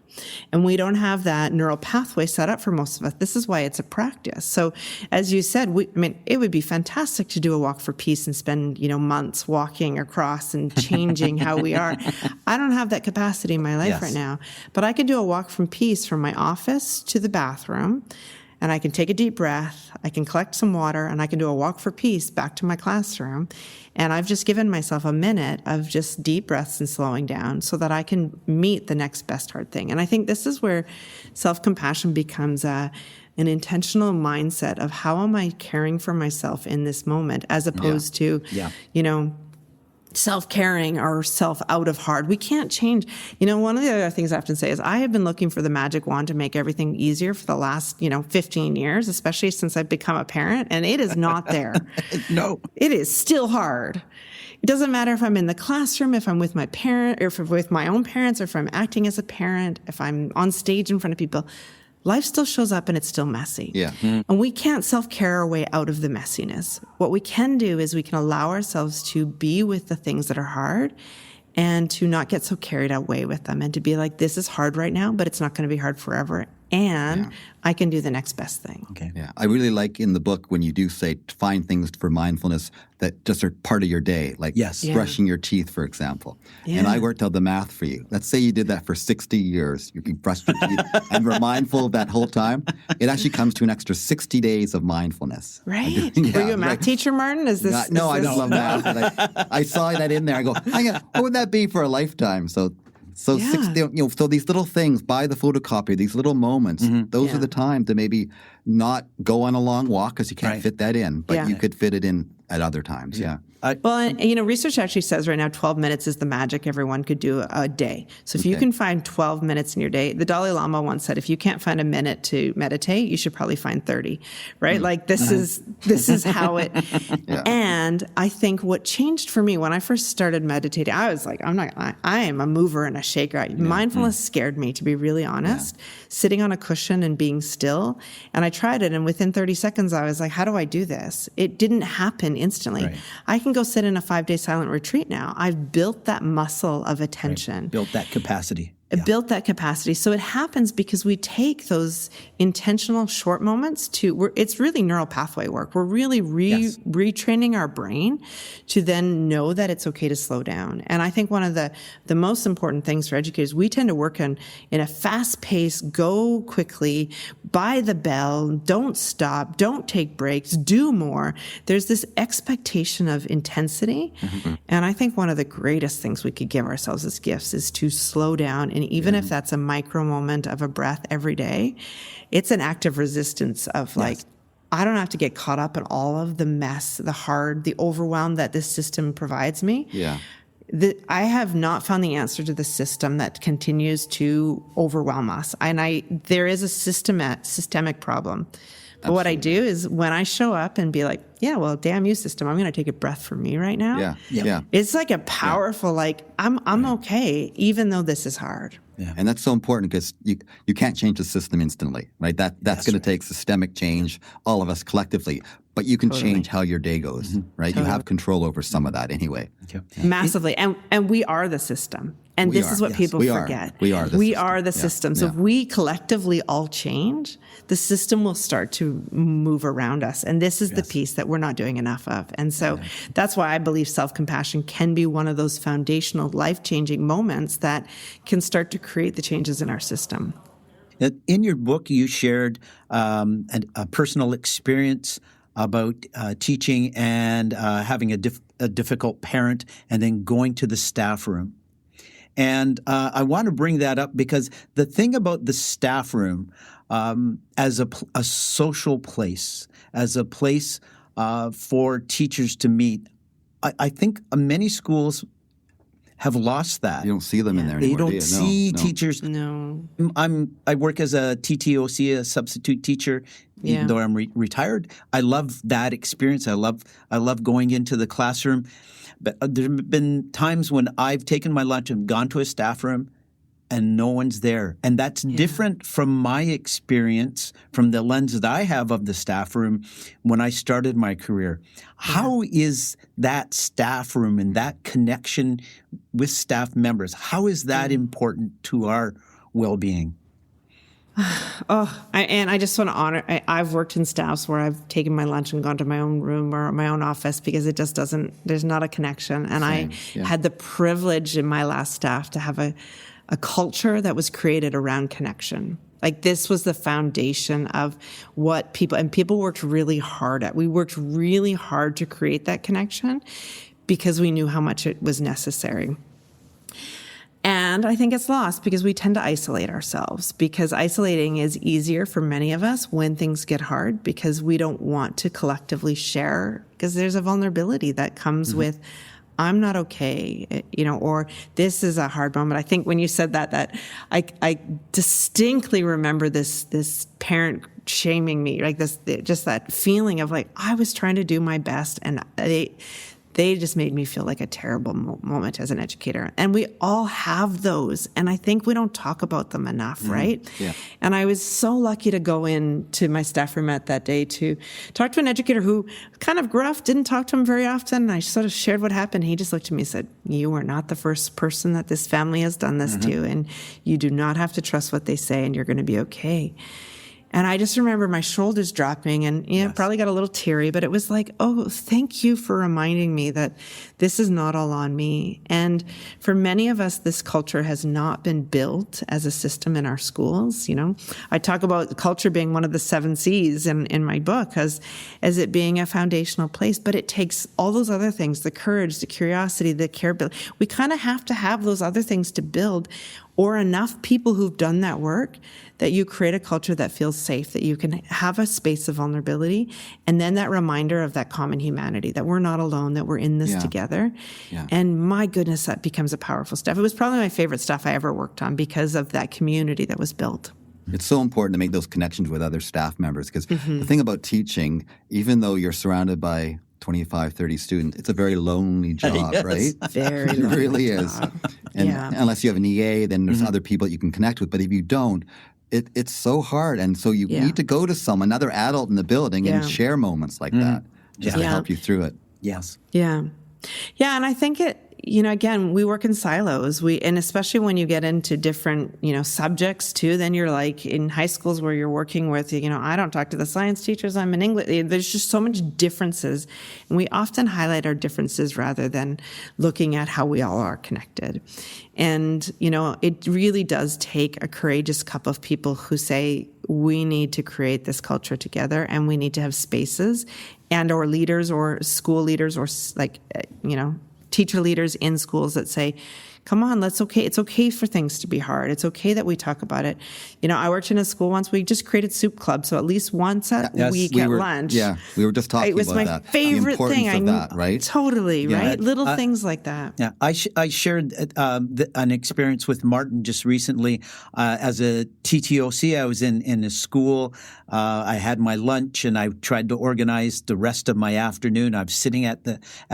And we don't have that neural pathway set up for most of us. This is why it's a practice. So as you said, it would be fantastic to do a walk for peace and spend, months walking across and changing how we are. I don't have that capacity in my life right now. But I can do a walk from peace from my office to the bathroom. And I can take a deep breath, I can collect some water, and I can do a walk for peace back to my classroom. And I've just given myself a minute of just deep breaths and slowing down so that I can meet the next best hard thing. And I think this is where self-compassion becomes an intentional mindset of how am I caring for myself in this moment, as opposed to, self-caring or self out of hard. We can't change. One of the other things I often say is I have been looking for the magic wand to make everything easier for the last, 15 years, especially since I've become a parent, and it is not there. No. It is still hard. It doesn't matter if I'm in the classroom, if I'm with my parent, or if I'm with my own parents, or if I'm acting as a parent, if I'm on stage in front of people. Life still shows up and it's still messy. Yeah. And we can't self-care our way out of the messiness. What we can do is we can allow ourselves to be with the things that are hard and to not get so carried away with them, and to be like, this is hard right now, but it's not going to be hard forever. And I can do the next best thing. Okay. Yeah. I really like in the book when you do say to find things for mindfulness that just are part of your day, like brushing your teeth, for example. Yeah. And I worked out the math for you. Let's say you did that for 60 years. You brushed your teeth and were mindful that whole time. It actually comes to an extra 60 days of mindfulness. Right. Were you a math teacher, Martin? I don't love math. But I saw that in there. I go, what would that be for a lifetime? So 60, so these little things, buy the photocopy, these little moments, those are the time to maybe not go on a long walk because you can't fit that in, but you could fit it in at other times. Yeah. Research actually says right now 12 minutes is the magic everyone could do a day. So if you can find 12 minutes in your day, the Dalai Lama once said, if you can't find a minute to meditate, you should probably find 30, right? Like this is how it, and I think what changed for me when I first started meditating, I was like, I am a mover and a shaker. Mindfulness scared me, to be really honest, sitting on a cushion and being still. And I tried it. And within 30 seconds, I was like, how do I do this? It didn't happen instantly. Right. I can go sit in a 5-day silent retreat now. I've built that muscle of attention. Built that capacity. Built that capacity. So it happens because we take those intentional short moments it's really neural pathway work. We're really retraining our brain to then know that it's okay to slow down. And I think one of the most important things for educators, we tend to work in a fast pace, go quickly, by the bell, don't stop, don't take breaks, do more. There's this expectation of intensity. Mm-hmm. And I think one of the greatest things we could give ourselves as gifts is to slow down. And even if that's a micro moment of a breath every day, it's an act of resistance of I don't have to get caught up in all of the mess, the hard, the overwhelm that this system provides me. Yeah. I have not found the answer to the system that continues to overwhelm us. And there is a systemic problem. But what I do is when I show up and be like, damn you, system, I'm going to take a breath for me right now. Yeah. It's like a powerful, I'm okay, even though this is hard. Yeah. And that's so important because you can't change the system instantly, right? That's going to take systemic change, all of us collectively. But you can change how your day goes, right? You have control over some of that anyway. Massively. And we are the system. And this is what people forget. We are the system. So if we collectively all change, the system will start to move around us. And this is the piece that we're not doing enough of. And so that's why I believe self-compassion can be one of those foundational, life-changing moments that can start to create the changes in our system. In your book, you shared a personal experience about teaching and having a difficult parent and then going to the staff room. And I want to bring that up because the thing about the staff room as a social place, as a place for teachers to meet, I think many schools have lost that. You don't see them in there anymore. You don't see teachers. No. I work as a TTOC, a substitute teacher, even though I'm retired. I love that experience. I love going into the classroom. But there have been times when I've taken my lunch and gone to a staff room and no one's there. And that's different from my experience, from the lens that I have of the staff room when I started my career. How is that staff room and that connection with staff members, how is that important to our well-being? I just want to honor, I've worked in staffs where I've taken my lunch and gone to my own room or my own office because it just doesn't, there's not a connection. And I had the privilege in my last staff to have a culture that was created around connection. Like this was the foundation of what people worked really hard at. We worked really hard to create that connection because we knew how much it was necessary. And I think it's lost because we tend to isolate ourselves, because isolating is easier for many of us when things get hard, because we don't want to collectively share, because there's a vulnerability that comes with, I'm not okay, or this is a hard moment. I think when you said that I distinctly remember this parent shaming me, like just that feeling of like, I was trying to do my best and they just made me feel like a terrible moment as an educator. And we all have those. And I think we don't talk about them enough, right? Yeah. And I was so lucky to go into my staff room at that day to talk to an educator who kind of gruff, didn't talk to him very often. And I sort of shared what happened. He just looked at me and said, you are not the first person that this family has done this to. And you do not have to trust what they say, and you're going to be okay. And I just remember my shoulders dropping and probably got a little teary, but it was like, oh, thank you for reminding me that this is not all on me. And for many of us, this culture has not been built as a system in our schools. I talk about culture being one of the 7 C's in my book as it being a foundational place, but it takes all those other things, the courage, the curiosity, the care. We kind of have to have those other things to build, or enough people who've done that work that you create a culture that feels safe, that you can have a space of vulnerability, and then that reminder of that common humanity, that we're not alone, that we're in this together. Yeah. And my goodness, that becomes a powerful stuff. It was probably my favorite stuff I ever worked on because of that community that was built. It's so important to make those connections with other staff members, because the thing about teaching, even though you're surrounded by 25, 30 students, it's a very lonely job, right? Very it really is. And unless you have an EA, then there's other people that you can connect with. But if you don't, it's so hard. And so you need to go to another adult in the building and share moments like that just to help you through it. Yes. Yeah. Yeah, and I think again, we work in silos. And especially when you get into different, subjects too, then you're like in high schools where you're working with, I don't talk to the science teachers, I'm in English. There's just so much differences. And we often highlight our differences rather than looking at how we all are connected. And, it really does take a courageous couple of people who say, we need to create this culture together, and we need to have spaces or leaders or school leaders or teacher leaders in schools that say, come on, it's okay for things to be hard. It's okay that we talk about it. I worked in a school once, we just created soup club. So at least once a week at lunch. Yeah, we were just talking about that. It was my favorite thing. Of that, right? Totally, right? Little things like that. Yeah, I shared an experience with Martin just recently. As a TTOC, I was in a school. I had my lunch and I tried to organize the rest of my afternoon. I was sitting at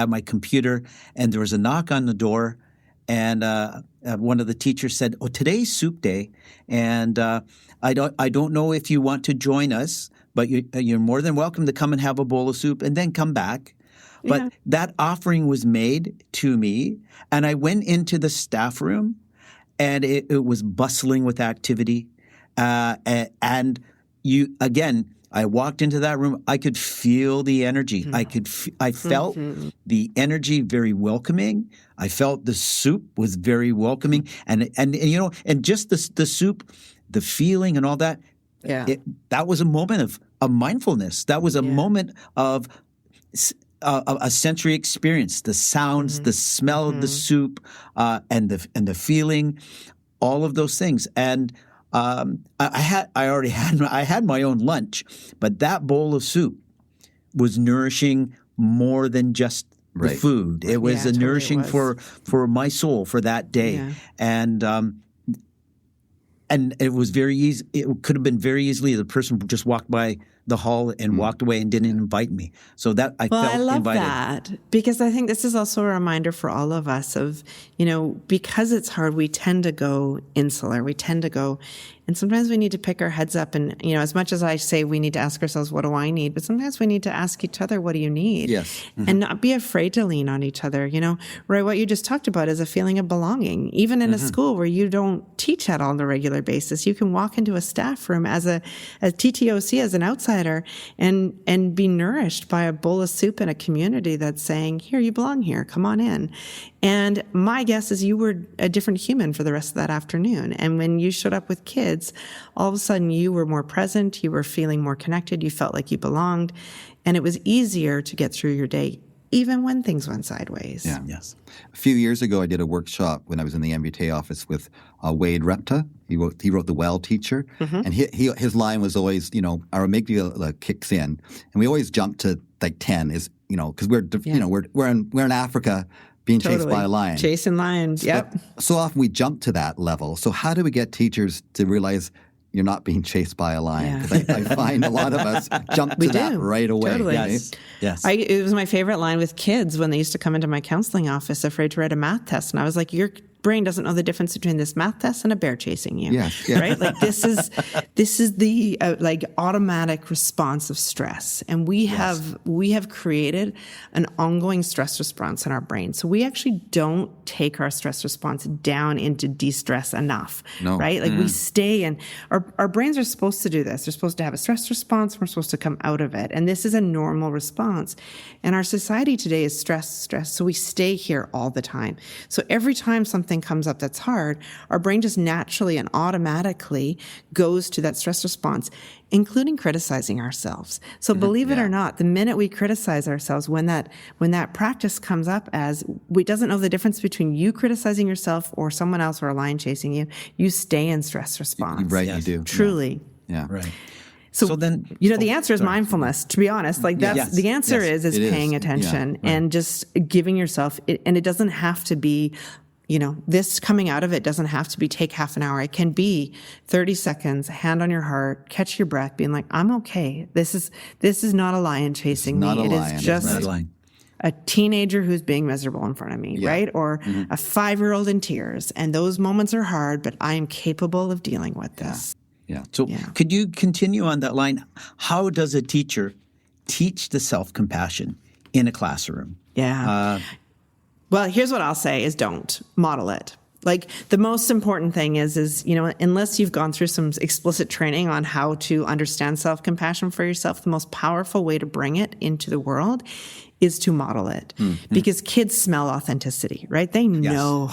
my computer and there was a knock on the door. And one of the teachers said, "Oh, today's soup day, and I don't know if you want to join us, but you're more than welcome to come and have a bowl of soup and then come back." But that offering was made to me, and I went into the staff room, and it was bustling with activity, and I walked into that room. I could feel the energy. I felt the energy very welcoming. I felt the soup was very welcoming, and just the soup, the feeling and all that. Yeah, that was a moment of mindfulness. That was a moment of a sensory experience. The sounds, the smell of the soup, and the feeling, all of those things, and. I had my own lunch, but that bowl of soup was nourishing more than just the food. It was nourishing for my soul for that day, and it was very easy. It could have been very easily the person just walked by the hall and walked away and didn't invite me. So that I felt I love invited. that, because I think this is also a reminder for all of us of, because it's hard, we tend to go insular. We tend to go, and sometimes we need to pick our heads up. And, as much as I say we need to ask ourselves, what do I need? But sometimes we need to ask each other, what do you need? Yes. And not be afraid to lean on each other. Roy, what you just talked about is a feeling of belonging. Even in a school where you don't teach that on a regular basis, you can walk into a staff room as TTOC, as an outsider, and be nourished by a bowl of soup in a community that's saying, here, you belong here, come on in. And my guess is you were a different human for the rest of that afternoon. And when you showed up with kids, all of a sudden you were more present, you were feeling more connected, you felt like you belonged, and it was easier to get through your day, even when things went sideways. Yeah. Yes. A few years ago, I did a workshop when I was in the MBTA office with Wade Repta. He wrote The Well Teacher, and his line was always, our amygdala kicks in, and we always jump to like 10 is, because we're in Africa being chased by a lion, chasing lions. Yep. But so often we jump to that level. So how do we get teachers to realize you're not being chased by a lion? Because I find a lot of us jump to that right away. Totally. Yes. Yes. It was my favorite line with kids when they used to come into my counseling office afraid to write a math test. And I was like, your brain doesn't know the difference between this math test and a bear chasing you. Yes. Yeah. Right? Like this is the automatic response of stress. And we have created an ongoing stress response in our brain. So we actually don't take our stress response down into de-stress enough. No. Right? Like we stay in our brains are supposed to do this. They're supposed to have a stress response. We're supposed to come out of it. And this is a normal response. And our society today is stress. So we stay here all the time. So every time something comes up that's hard, our brain just naturally and automatically goes to that stress response, including criticizing ourselves. So believe it or not, the minute we criticize ourselves, when that practice comes up as we doesn't know the difference between you criticizing yourself or someone else or a lion chasing you, you stay in stress response. Right, you do. Truly. Yeah. Right. So then, the answer is mindfulness, to be honest. Like that's the answer is paying attention and just giving yourself and it doesn't have to be, this coming out of it doesn't have to be take half an hour. It can be 30 seconds, hand on your heart, catch your breath, being like, I'm okay. This is not a lion chasing me. It is just a teenager who's being miserable in front of me, right? Or a 5-year-old in tears. And those moments are hard, but I am capable of dealing with this. Yeah. So could you continue on that line? How does a teacher teach the self-compassion in a classroom? Yeah. Well, here's what I'll say is don't model it. Like the most important thing is, unless you've gone through some explicit training on how to understand self-compassion for yourself, the most powerful way to bring it into the world is to model it. Because kids smell authenticity, right? They know,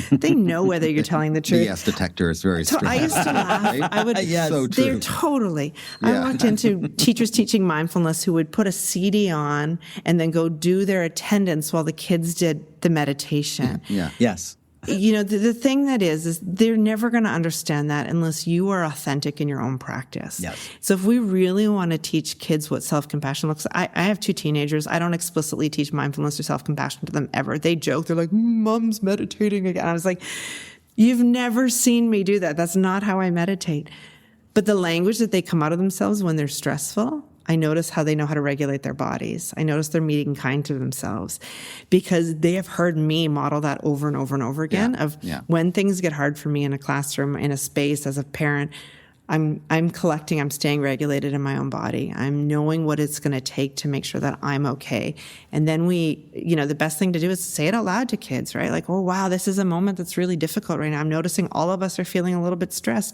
they know whether you're telling the truth. The yes detector is very strong. I used to laugh. I would, so true. They're totally. I walked into teachers teaching mindfulness who would put a CD on and then go do their attendance while the kids did the meditation. Yeah. Yes. The thing that is they're never going to understand that unless you are authentic in your own practice. Yes. So if we really want to teach kids what self-compassion looks like, I have 2 teenagers. I don't explicitly teach mindfulness or self-compassion to them ever. They joke. They're like, Mom's meditating again. I was like, you've never seen me do that. That's not how I meditate. But the language that they come out of themselves when they're stressful, I notice how they know how to regulate their bodies. I notice they're being kind to themselves because they have heard me model that over and over and over again when things get hard for me in a classroom, in a space as a parent, I'm collecting, I'm staying regulated in my own body. I'm knowing what it's going to take to make sure that I'm okay. And then the best thing to do is say it out loud to kids, right? Like, oh, wow, this is a moment that's really difficult right now. I'm noticing all of us are feeling a little bit stressed.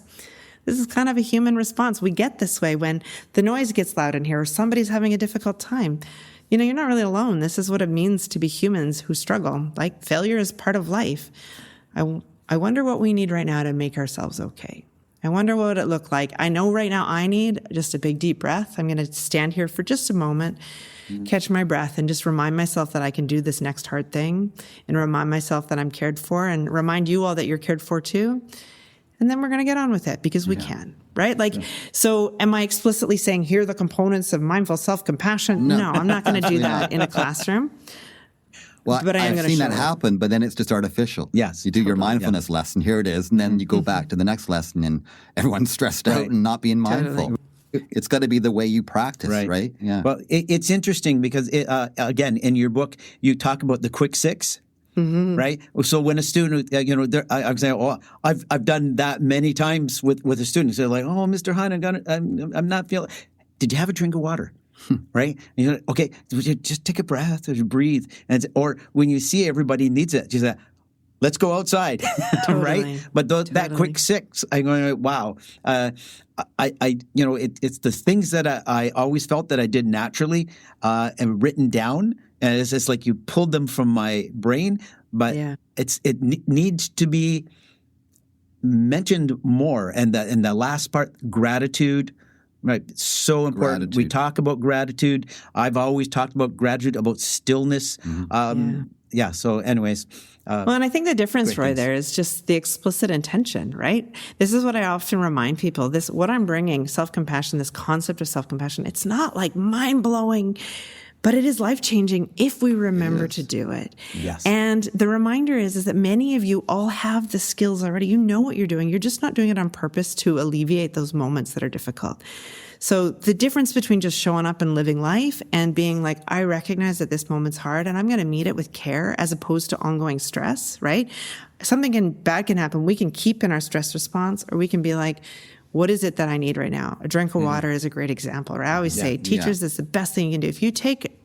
This is kind of a human response. We get this way when the noise gets loud in here or somebody's having a difficult time. You're not really alone. This is what it means to be humans who struggle. Like failure is part of life. I wonder what we need right now to make ourselves okay. I wonder what it looked like. I know right now I need just a big deep breath. I'm going to stand here for just a moment, catch my breath, and just remind myself that I can do this next hard thing and remind myself that I'm cared for and remind you all that you're cared for too. And then we're going to get on with it because we can, right? So am I explicitly saying, here are the components of mindful self-compassion? No, I'm not going to do that in a classroom. Well, but I've seen that happen, but then it's just artificial. Yes. You do your mindfulness lesson, here it is, and then you go back to the next lesson and everyone's stressed out and not being mindful. It's got to be the way you practice, right? Yeah. Well, it's interesting because, again, in your book, you talk about the quick six. Mm-hmm. Right. So when a student, I say, "Oh, I've done that many times with a student." So they're like, "Oh, Mr. Hahn, I'm not feeling." Did you have a drink of water? Right? And you're like, okay, just take a breath or breathe. Or when you see everybody needs it, just let's go outside, right? But that quick six, I'm going, wow. It's the things that I always felt that I did naturally and written down. And it's just like you pulled them from my brain, but it needs to be mentioned more. And the last part, gratitude, right? It's so important. Gratitude. We talk about gratitude. I've always talked about gratitude, about stillness. Mm-hmm. So anyways. And I think the difference, Roy, there is just the explicit intention, right? This is what I often remind people. What I'm bringing, self-compassion, this concept of self-compassion, it's not like mind-blowing, but it is life-changing if we remember to do it. Yes. And the reminder is that many of you all have the skills already. You know what you're doing. You're just not doing it on purpose to alleviate those moments that are difficult. So the difference between just showing up and living life and being like, I recognize that this moment's hard and I'm going to meet it with care as opposed to ongoing stress, right? Something bad can happen. We can keep in our stress response, or we can be like, what is it that I need right now? A drink of water is a great example, right? I always say, teachers, it's the best thing you can do.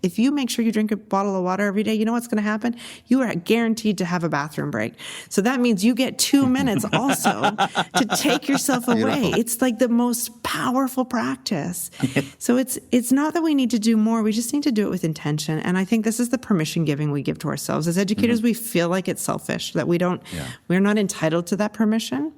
If you make sure you drink a bottle of water every day, you know what's going to happen? You are guaranteed to have a bathroom break. So that means you get 2 minutes also to take yourself away. Beautiful. It's like the most powerful practice. So it's not that we need to do more. We just need to do it with intention. And I think this is the permission giving we give to ourselves. As educators, we feel like it's selfish, that we're not entitled to that permission.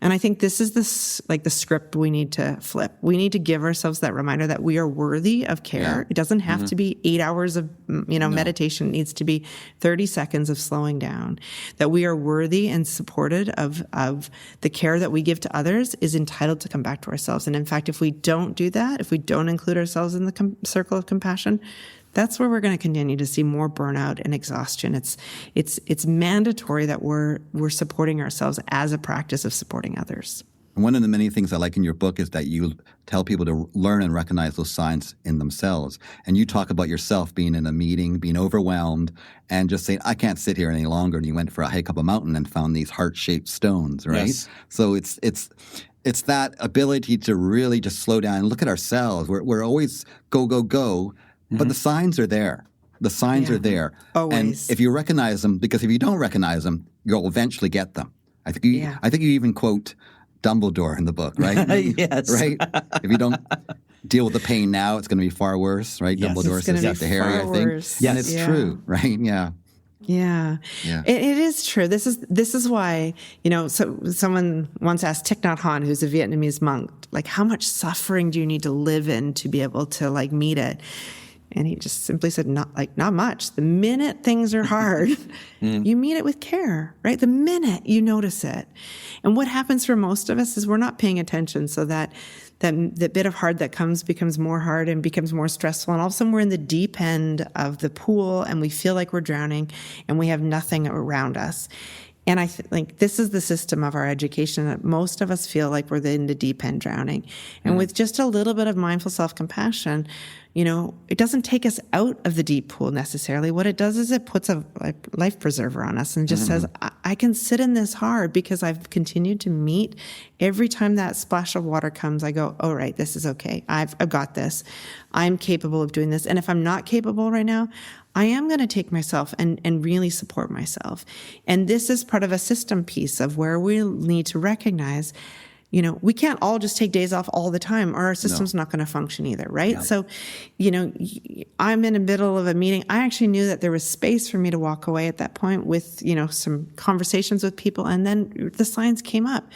And I think this is the script we need to flip. We need to give ourselves that reminder that we are worthy of care. Yeah. It doesn't have to be 8 hours of meditation. It needs to be 30 seconds of slowing down. That we are worthy and supported of the care that we give to others is entitled to come back to ourselves. And in fact, if we don't do that, if we don't include ourselves in the circle of compassion, that's where we're going to continue to see more burnout and exhaustion. It's mandatory that we're supporting ourselves as a practice of supporting others. One of the many things I like in your book is that you tell people to learn and recognize those signs in themselves. And you talk about yourself being in a meeting, being overwhelmed, and just saying, I can't sit here any longer. And you went for a hike up a mountain and found these heart-shaped stones, right? Yes. So it's that ability to really just slow down and look at ourselves. We're always go, go, go. But the signs are there. The signs are there. Always. And if you recognize them, because if you don't recognize them, you'll eventually get them. I think you even quote Dumbledore in the book, right? Yes. Right? If you don't deal with the pain now, it's going to be far worse, right? Yes. Dumbledore says that to Harry, I think. Yes. And it's true, right? Yeah. Yeah. It is true. This is why, so someone once asked Thich Nhat Hahn, who's a Vietnamese monk, like, how much suffering do you need to live in to be able to meet it? And he just simply said, not much. The minute things are hard, you meet it with care, right? The minute you notice it. And what happens for most of us is we're not paying attention, so that bit of hard that comes becomes more hard and becomes more stressful. And all of a sudden we're in the deep end of the pool and we feel like we're drowning and we have nothing around us. And I think this is the system of our education, that most of us feel like we're in the deep end drowning. And with just a little bit of mindful self-compassion, it doesn't take us out of the deep pool necessarily. What it does is it puts a life preserver on us and just says, I can sit in this hard because I've continued to meet. Every time that splash of water comes, I go, oh, right, this is okay. I've got this. I'm capable of doing this. And if I'm not capable right now, I am going to take myself and really support myself. And this is part of a system piece of where we need to recognize, we can't all just take days off all the time, or our system's not going to function either, right? Yeah. So, I'm in the middle of a meeting. I actually knew that there was space for me to walk away at that point with, some conversations with people, and then the signs came up.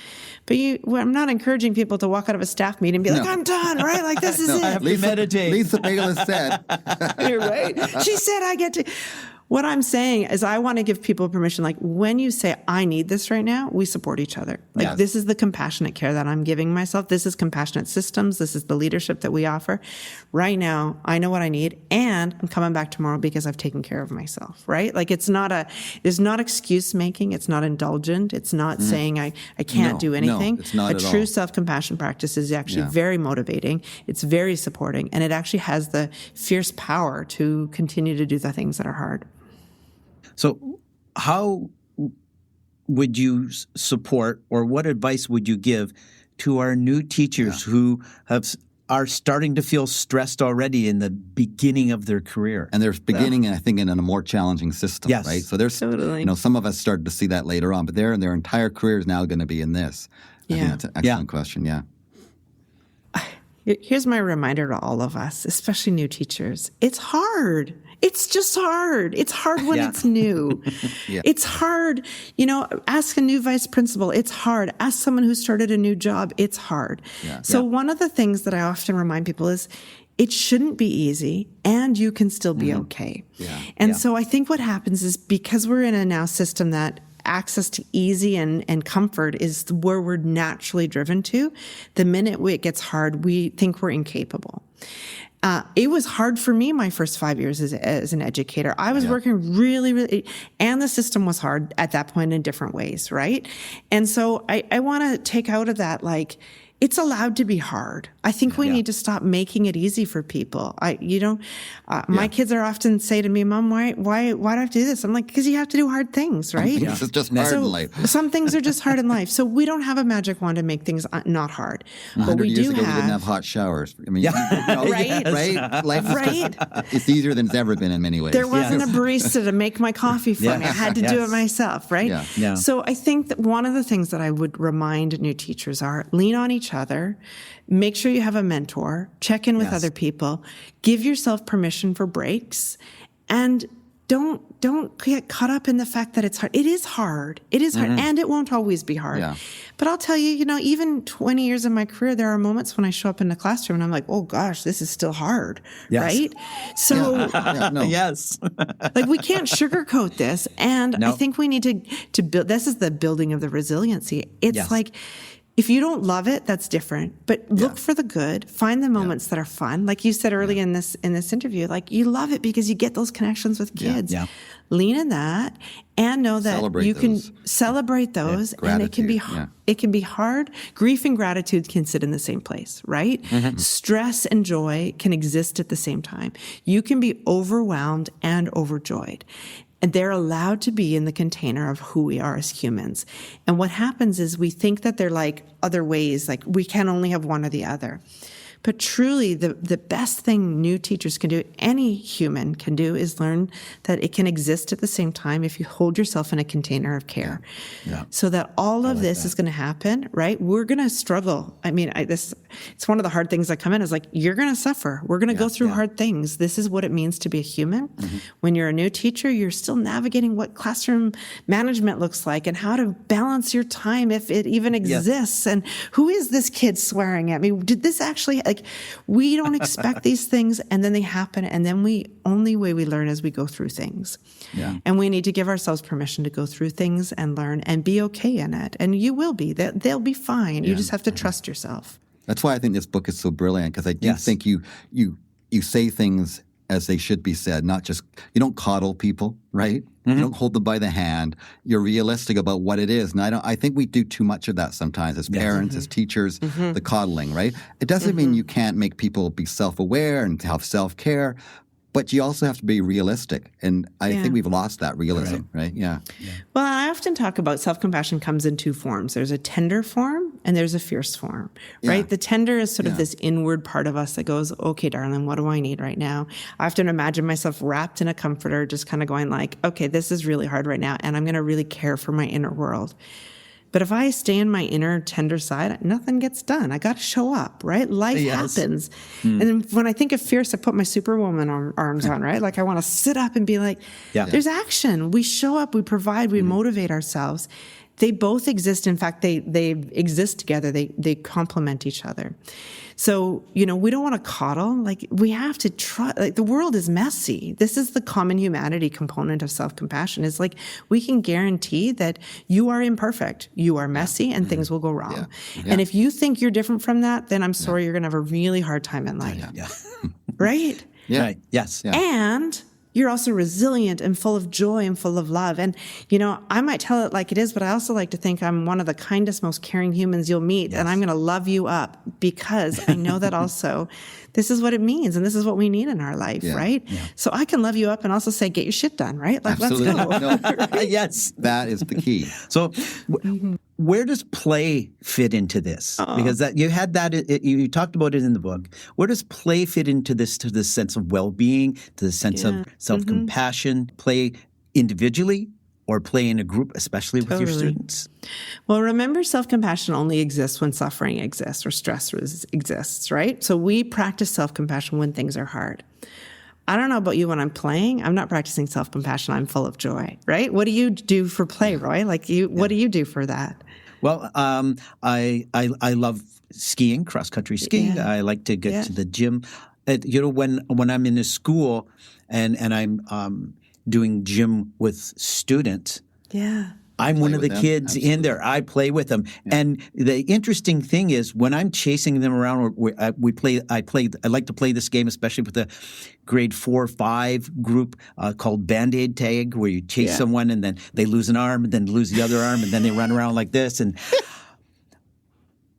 But I'm not encouraging people to walk out of a staff meeting and be like, I'm done, right? Like, this is it. I have to meditate. Lisa Baylis said. You're right. She said I get to. What I'm saying is I want to give people permission. Like when you say, I need this right now, we support each other. Like this is the compassionate care that I'm giving myself. This is compassionate systems. This is the leadership that we offer. Right now, I know what I need and I'm coming back tomorrow because I've taken care of myself, right? Like it's not excuse making. It's not indulgent. It's not saying I can't do anything. No, it's not a at true all. Self-compassion practice is actually very motivating. It's very supporting and it actually has the fierce power to continue to do the things that are hard. So how would you support or what advice would you give to our new teachers who are starting to feel stressed already in the beginning of their career? And they're beginning, I think, in a more challenging system, right? So there's, some of us started to see that later on, but their entire career is now going to be in this. I think that's an excellent question, Here's my reminder to all of us, especially new teachers. It's hard. It's just hard. It's hard when it's new. It's hard. Ask a new vice principal. It's hard. Ask someone who started a new job. It's hard. So one of the things that I often remind people is it shouldn't be easy and you can still be okay. So I think what happens is because we're in a now system that access to easy and comfort is where we're naturally driven to. The minute it gets hard, we think we're incapable. It was hard for me my first 5 years as an educator. I was working really, really, and the system was hard at that point in different ways, right? And so I want to take out of that, like, it's allowed to be hard. I think we need to stop making it easy for people. My kids are often say to me, Mom, why do I have to do this? I'm like, because you have to do hard things, right? This is just hard in life. Some things are just hard in life. So we don't have a magic wand to make things not hard. 100 years ago, we didn't have hot showers. I mean, right? Life is it's easier than it's ever been in many ways. There wasn't a barista to make my coffee for me. I had to do it myself, right? So I think that one of the things that I would remind new teachers are lean on each other, make sure you have a mentor, check in with other people, give yourself permission for breaks, and don't get caught up in the fact that it's hard. It is hard. It is hard, and it won't always be hard. But I'll tell you, even 20 years of my career, there are moments when I show up in the classroom and I'm like, oh gosh, this is still hard, right? So, like we can't sugarcoat this, and I think we need to build. This is the building of the resiliency. It's like, if you don't love it, that's different. But look for the good. Find the moments that are fun. Like you said earlier in this interview, like you love it because you get those connections with kids. Lean in that and know that can celebrate those. And it can be hard. Grief and gratitude can sit in the same place, right? Stress and joy can exist at the same time. You can be overwhelmed and overjoyed. And they're allowed to be in the container of who we are as humans. And what happens is we think that they're like other ways, like we can only have one or the other. But truly, the best thing new teachers can do, any human can do, is learn that it can exist at the same time if you hold yourself in a container of care. So that all of this is going to happen, right? We're going to struggle. I mean, it's one of the hard things that come in is like, you're going to suffer. We're going to go through hard things. This is what it means to be a human. When you're a new teacher, you're still navigating what classroom management looks like and how to balance your time if it even exists. And who is this kid swearing at me? Did this actually... we don't expect these things, and then they happen, and then only way we learn is we go through things. And we need to give ourselves permission to go through things and learn and be okay in it. And you will be. They'll be fine. You just have to trust yourself. That's why I think this book is so brilliant, because I do think you say things as they should be said, not just, you don't coddle people, right? You don't hold them by the hand. You're realistic about what it is. And I think we do too much of that sometimes as parents, as teachers, the coddling, right? It doesn't mean you can't make people be self-aware and have self-care, but you also have to be realistic. And I think we've lost that realism, right? Well, I often talk about self-compassion comes in two forms. There's a tender form and there's a fierce form, right? The tender is sort of this inward part of us that goes, okay, darling, what do I need right now? I often imagine myself wrapped in a comforter, just kind of going like, okay, this is really hard right now, and I'm going to really care for my inner world. But if I stay in my inner tender side, nothing gets done. I got to show up, right? Life happens. And then when I think of fierce, I put my superwoman arms on, right? Like I want to sit up and be like, there's action. We show up, we provide, we motivate ourselves. they both exist. In fact, they exist together. They complement each other. So, we don't want to coddle. Like, we have to try. Like, the world is messy. This is the common humanity component of self-compassion. Is like, we can guarantee that you are imperfect, you are messy, and things will go wrong. And if you think you're different from that, then I'm sorry, you're going to have a really hard time in life. Right? Yeah. Right. Yes. Yeah. And you're also resilient and full of joy and full of love. And, I might tell it like it is, but I also like to think I'm one of the kindest, most caring humans you'll meet. Yes. And I'm going to love you up because I know that also this is what it means. And this is what we need in our life, right? Yeah. So I can love you up and also say, get your shit done, right? Like, absolutely. Let's go. Yes. That is the key. So where does play fit into this? Because you had that, you talked about it in the book. Where does play fit into this, to the sense of well-being, to the sense of self-compassion, play individually or play in a group, especially with your students? Well, remember, self-compassion only exists when suffering exists or stress exists, right? So we practice self-compassion when things are hard. I don't know about you when I'm playing. I'm not practicing self-compassion. I'm full of joy, right? What do you do for play, Roy? Like what do you do for that? Well, I love skiing, cross-country skiing. I like to get to the gym. When I'm in a school and I'm doing gym with students, I'm one of the kids in there. I play with them. Yeah. And the interesting thing is when I'm chasing them around, I like to play this game, especially with the grade 4 or 5 group called Band-Aid Tag, where you chase someone and then they lose an arm and then lose the other arm and then they run around like this.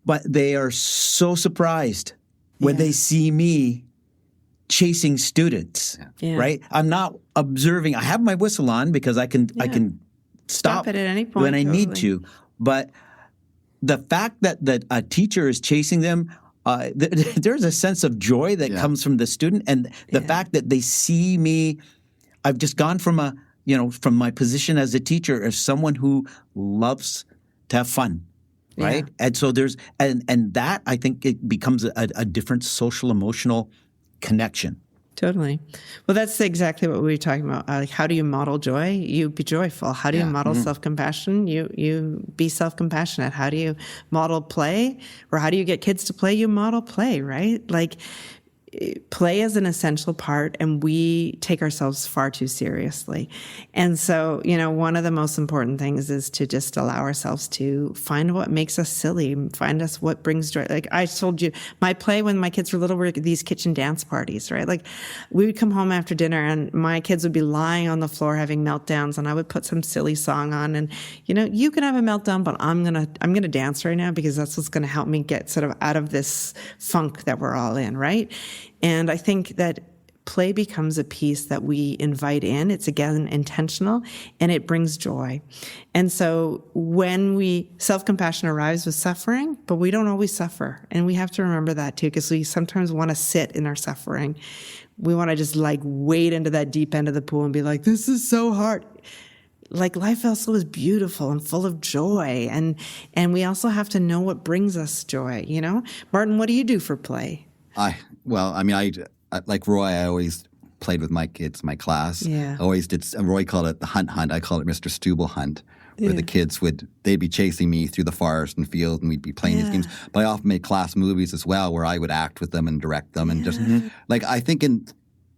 But they are so surprised when they see me chasing students, right? I'm not observing. I have my whistle on because I can stop it at any point when I need to. But the fact that a teacher is chasing them, there's a sense of joy that comes from the student, and the fact that they see me. I've just gone from from my position as a teacher as someone who loves to have fun, right? And so there's and that, I think, it becomes a different social emotional connection. Totally. Well, that's exactly what we were talking about. Like, how do you model joy? You be joyful. How do you model self-compassion? You be self-compassionate. How do you model play? Or how do you get kids to play? You model play, right? Like, play is an essential part, and we take ourselves far too seriously. And so, one of the most important things is to just allow ourselves to find what makes us silly, find us what brings joy. Like I told you, my play when my kids were little were these kitchen dance parties, right? Like, we would come home after dinner and my kids would be lying on the floor having meltdowns, and I would put some silly song on, and you can have a meltdown, but I'm gonna dance right now because that's what's gonna help me get sort of out of this funk that we're all in, right? And I think that play becomes a piece that we invite in. It's, again, intentional, and it brings joy. And so when self-compassion arrives with suffering, but we don't always suffer. And we have to remember that too, because we sometimes want to sit in our suffering. We want to just wade into that deep end of the pool and be like, this is so hard. Like, life also is beautiful and full of joy. And we also have to know what brings us joy, Martin, what do you do for play? I like Roy, I always played with my kids, my class. Yeah. I always did. Roy called it the hunt. I call it Mr. Stubble Hunt, where the kids they'd be chasing me through the forest and field, and we'd be playing these games. But I often made class movies as well, where I would act with them and direct them. And just I think in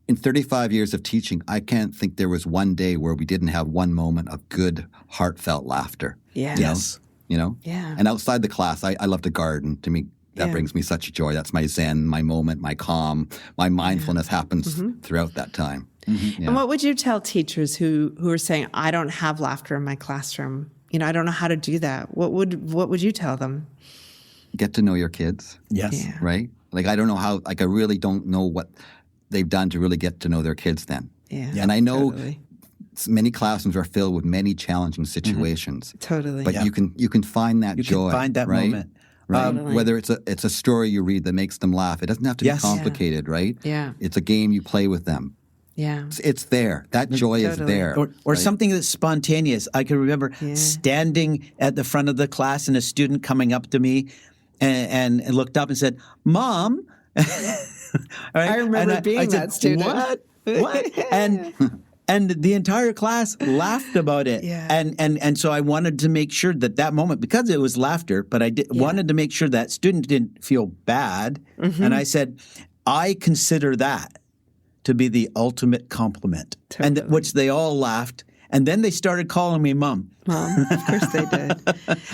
35 years of teaching, I can't think there was one day where we didn't have one moment of good, heartfelt laughter. Yeah. Yes. Yeah. And outside the class, I love to garden. To me, that brings me such joy. That's my zen, my moment, my calm. My mindfulness happens throughout that time. Mm-hmm. Yeah. And what would you tell teachers who are saying, I don't have laughter in my classroom? I don't know how to do that. What would you tell them? Get to know your kids. Yes. Yeah. Right? I don't know how, I really don't know what they've done to really get to know their kids then. Yeah. And I know many classrooms are filled with many challenging situations. Totally. But you can find that joy. You can find that moment. Right? Whether it's a story you read that makes them laugh. It doesn't have to be complicated, right? Yeah. It's a game you play with them. Yeah. It's there. That joy is there. Or something that's spontaneous. I can remember standing at the front of the class and a student coming up to me and looked up and said, Mom. I remember being that student. What? And And the entire class laughed about it. Yeah. And so I wanted to make sure that moment, because it was laughter, but I wanted to make sure that student didn't feel bad. Mm-hmm. And I said, I consider that to be the ultimate compliment. Totally. And which they all laughed. And then they started calling me Mom. Mom, of course they did.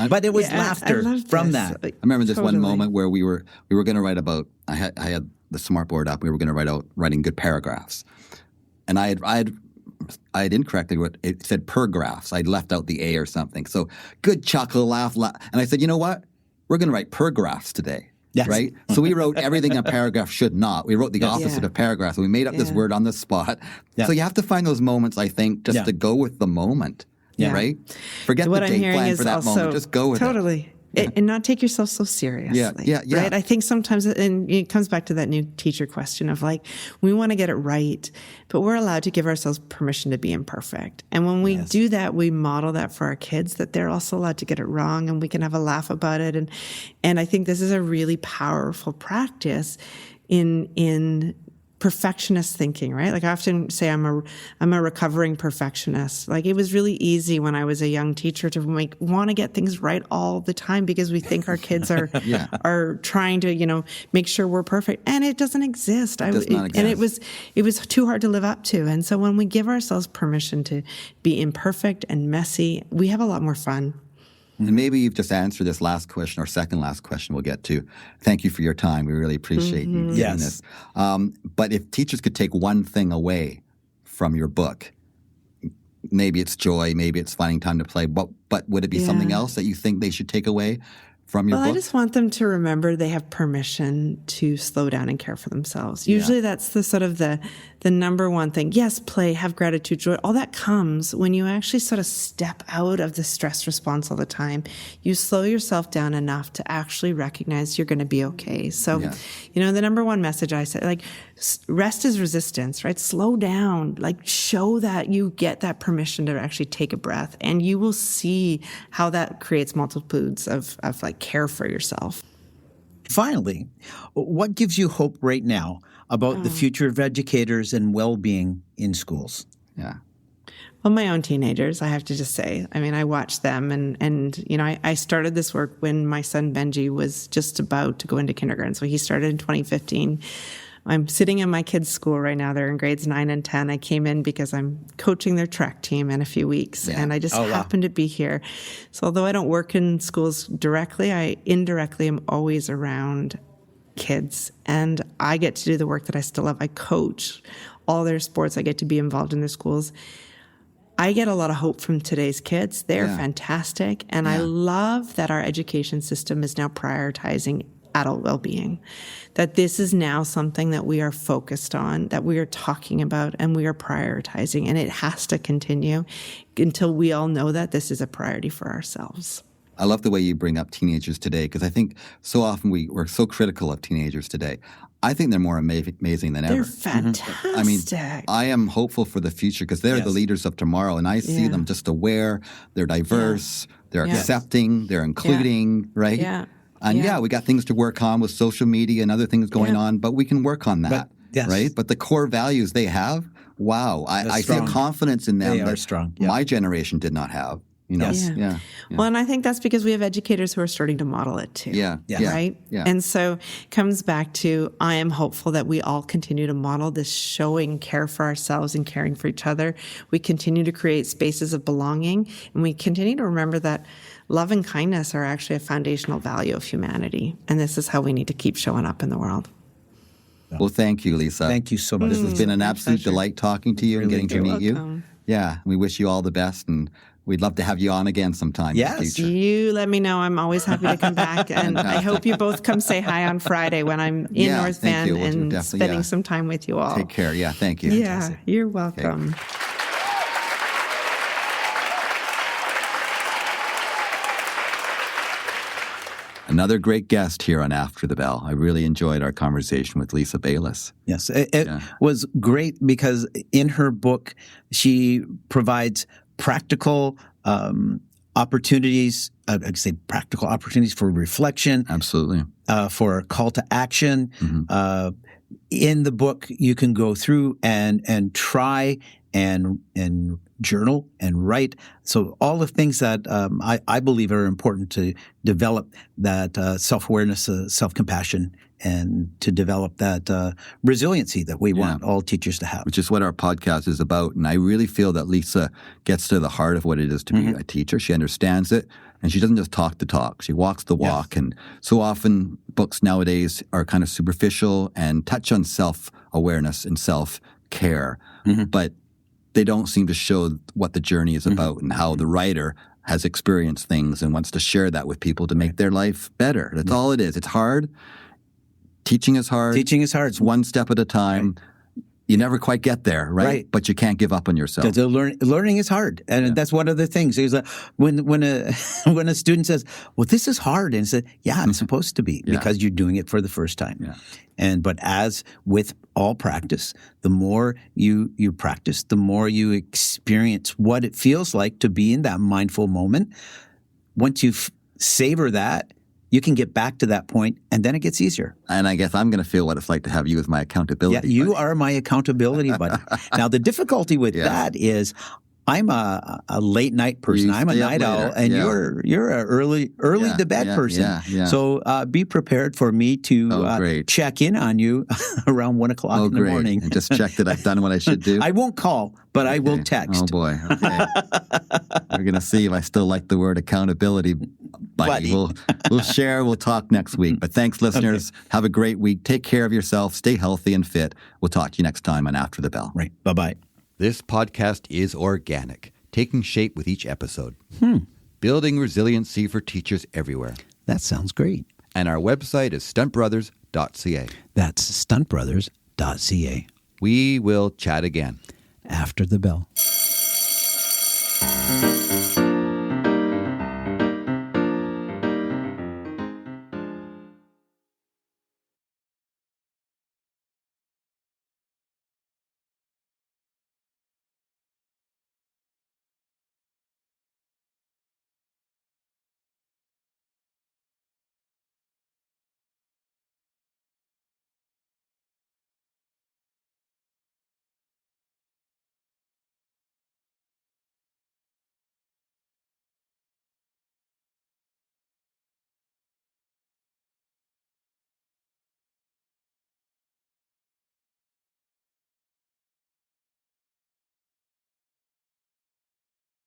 But it was laughter from that. I remember this one moment where we were going to write about. I had the smartboard up. We were going to writing good paragraphs, and I had incorrectly what it said pergraphs. I'd left out the A or something. So good chuckle, laugh, and I said, you know what? We're going to write pergraphs today. Yes. Right? So we wrote everything a paragraph should not. We wrote the opposite of paragraphs. And we made up this word on the spot. Yeah. So you have to find those moments, I think, just to go with the moment. Yeah. Right? Forget the day plan for that moment. Just go with it. Totally. And not take yourself so seriously. Yeah. Right? I think sometimes, and it comes back to that new teacher question of like, we want to get it right, but we're allowed to give ourselves permission to be imperfect. And when we do that, we model that for our kids, that they're also allowed to get it wrong and we can have a laugh about it. And I think this is a really powerful practice in perfectionist thinking, right? Like I often say I'm a recovering perfectionist. Like it was really easy when I was a young teacher to want to get things right all the time because we think our kids are are trying to, make sure we're perfect. And it doesn't exist. It does not exist. And it was too hard to live up to. And so when we give ourselves permission to be imperfect and messy, we have a lot more fun. And maybe you've just answered this last question or second last question we'll get to. Thank you for your time. We really appreciate you doing this. But if teachers could take one thing away from your book, maybe it's joy, maybe it's finding time to play, but would it be something else that you think they should take away from your book? I just want them to remember they have permission to slow down and care for themselves. Usually that's the sort of the number one thing. Yes, play, have gratitude, joy. All that comes when you actually sort of step out of the stress response all the time. You slow yourself down enough to actually recognize you're going to be okay. So, the number one message I say, like, rest is resistance, right? Slow down, like show that you get that permission to actually take a breath, and you will see how that creates multitudes of like care for yourself. Finally, what gives you hope right now about the future of educators and well-being in schools? Yeah. Well, my own teenagers, I have to just say. I mean, I watch them, and I started this work when my son Benji was just about to go into kindergarten. So he started in 2015. I'm sitting in my kids' school right now. They're in grades 9 and 10. I came in because I'm coaching their track team in a few weeks, and I just happened to be here. So although I don't work in schools directly, I indirectly am always around kids, and I get to do the work that I still love. I coach all their sports. I get to be involved in their schools. I get a lot of hope from today's kids. They're fantastic, and I love that our education system is now prioritizing adult well-being, that this is now something that we are focused on, that we are talking about, and we are prioritizing, and it has to continue until we all know that this is a priority for ourselves. I love the way you bring up teenagers today, because I think so often we're so critical of teenagers today. I think they're more amazing than ever. They're fantastic. I mean, I am hopeful for the future because they're the leaders of tomorrow, and I see them just aware, they're diverse, they're accepting, they're including, right? Yeah. And we got things to work on with social media and other things going on, but we can work on that, right? But the core values they have, wow, I see a confidence in them that strong. My generation did not have. Well, and I think that's because we have educators who are starting to model it too. Right? Yeah. And so it comes back to, I am hopeful that we all continue to model this showing care for ourselves and caring for each other. We continue to create spaces of belonging, and we continue to remember that love and kindness are actually a foundational value of humanity. And this is how we need to keep showing up in the world. Well, thank you, Lisa. Thank you so much. This has been an absolute delight talking to you and getting to meet welcome. You. Yeah, we wish you all the best, and we'd love to have you on again sometime in the future. You let me know. I'm always happy to come back. And I hope you both come say hi on Friday when I'm in North Van and spending some time with you all. Take care. Yeah, thank you. Yeah, fantastic. You're welcome. Okay. Another great guest here on After the Bell. I really enjoyed our conversation with Lisa Baylis. Yes, it was great because in her book, she provides practical opportunities, I'd say practical opportunities for reflection. Absolutely. For a call to action. In the book, you can go through and try and journal and write. So all the things that I believe are important to develop that self-awareness, self-compassion, and to develop that resiliency that we want all teachers to have. Which is what our podcast is about. And I really feel that Lisa gets to the heart of what it is to be a teacher. She understands it, and she doesn't just talk the talk. She walks the walk. Yes. And so often books nowadays are kind of superficial and touch on self-awareness and self-care, but they don't seem to show what the journey is about and how the writer has experienced things and wants to share that with people to make their life better. That's all it is. It's hard. Teaching is hard. Teaching is hard. It's one step at a time. Right. You never quite get there, right? But you can't give up on yourself. Learning is hard, and that's one of the things. Is when a student says, "Well, this is hard," and said, "Yeah, it's supposed to be because you're doing it for the first time." Yeah. But as with all practice, the more you practice, the more you experience what it feels like to be in that mindful moment. Once you savor that, you can get back to that point, and then it gets easier. And I guess I'm going to feel what it's like to have you as my accountability. Yeah, you are my accountability buddy. Now, the difficulty with that is I'm a late night person. I'm a night owl, and you're a early to bed person. Yeah. So be prepared for me to check in on you around 1 o'clock in the morning. And just check that I've done what I should do. I won't call, but I will text. Oh boy. Okay. We're gonna see if I still like the word accountability buddy. We'll share. We'll talk next week. But thanks, listeners. Okay. Have a great week. Take care of yourself. Stay healthy and fit. We'll talk to you next time on After the Bell. Right. Bye-bye. This podcast is organic, taking shape with each episode. Building resiliency for teachers everywhere. That sounds great. And our website is stuntbrothers.ca. That's stuntbrothers.ca. We will chat again. After the bell.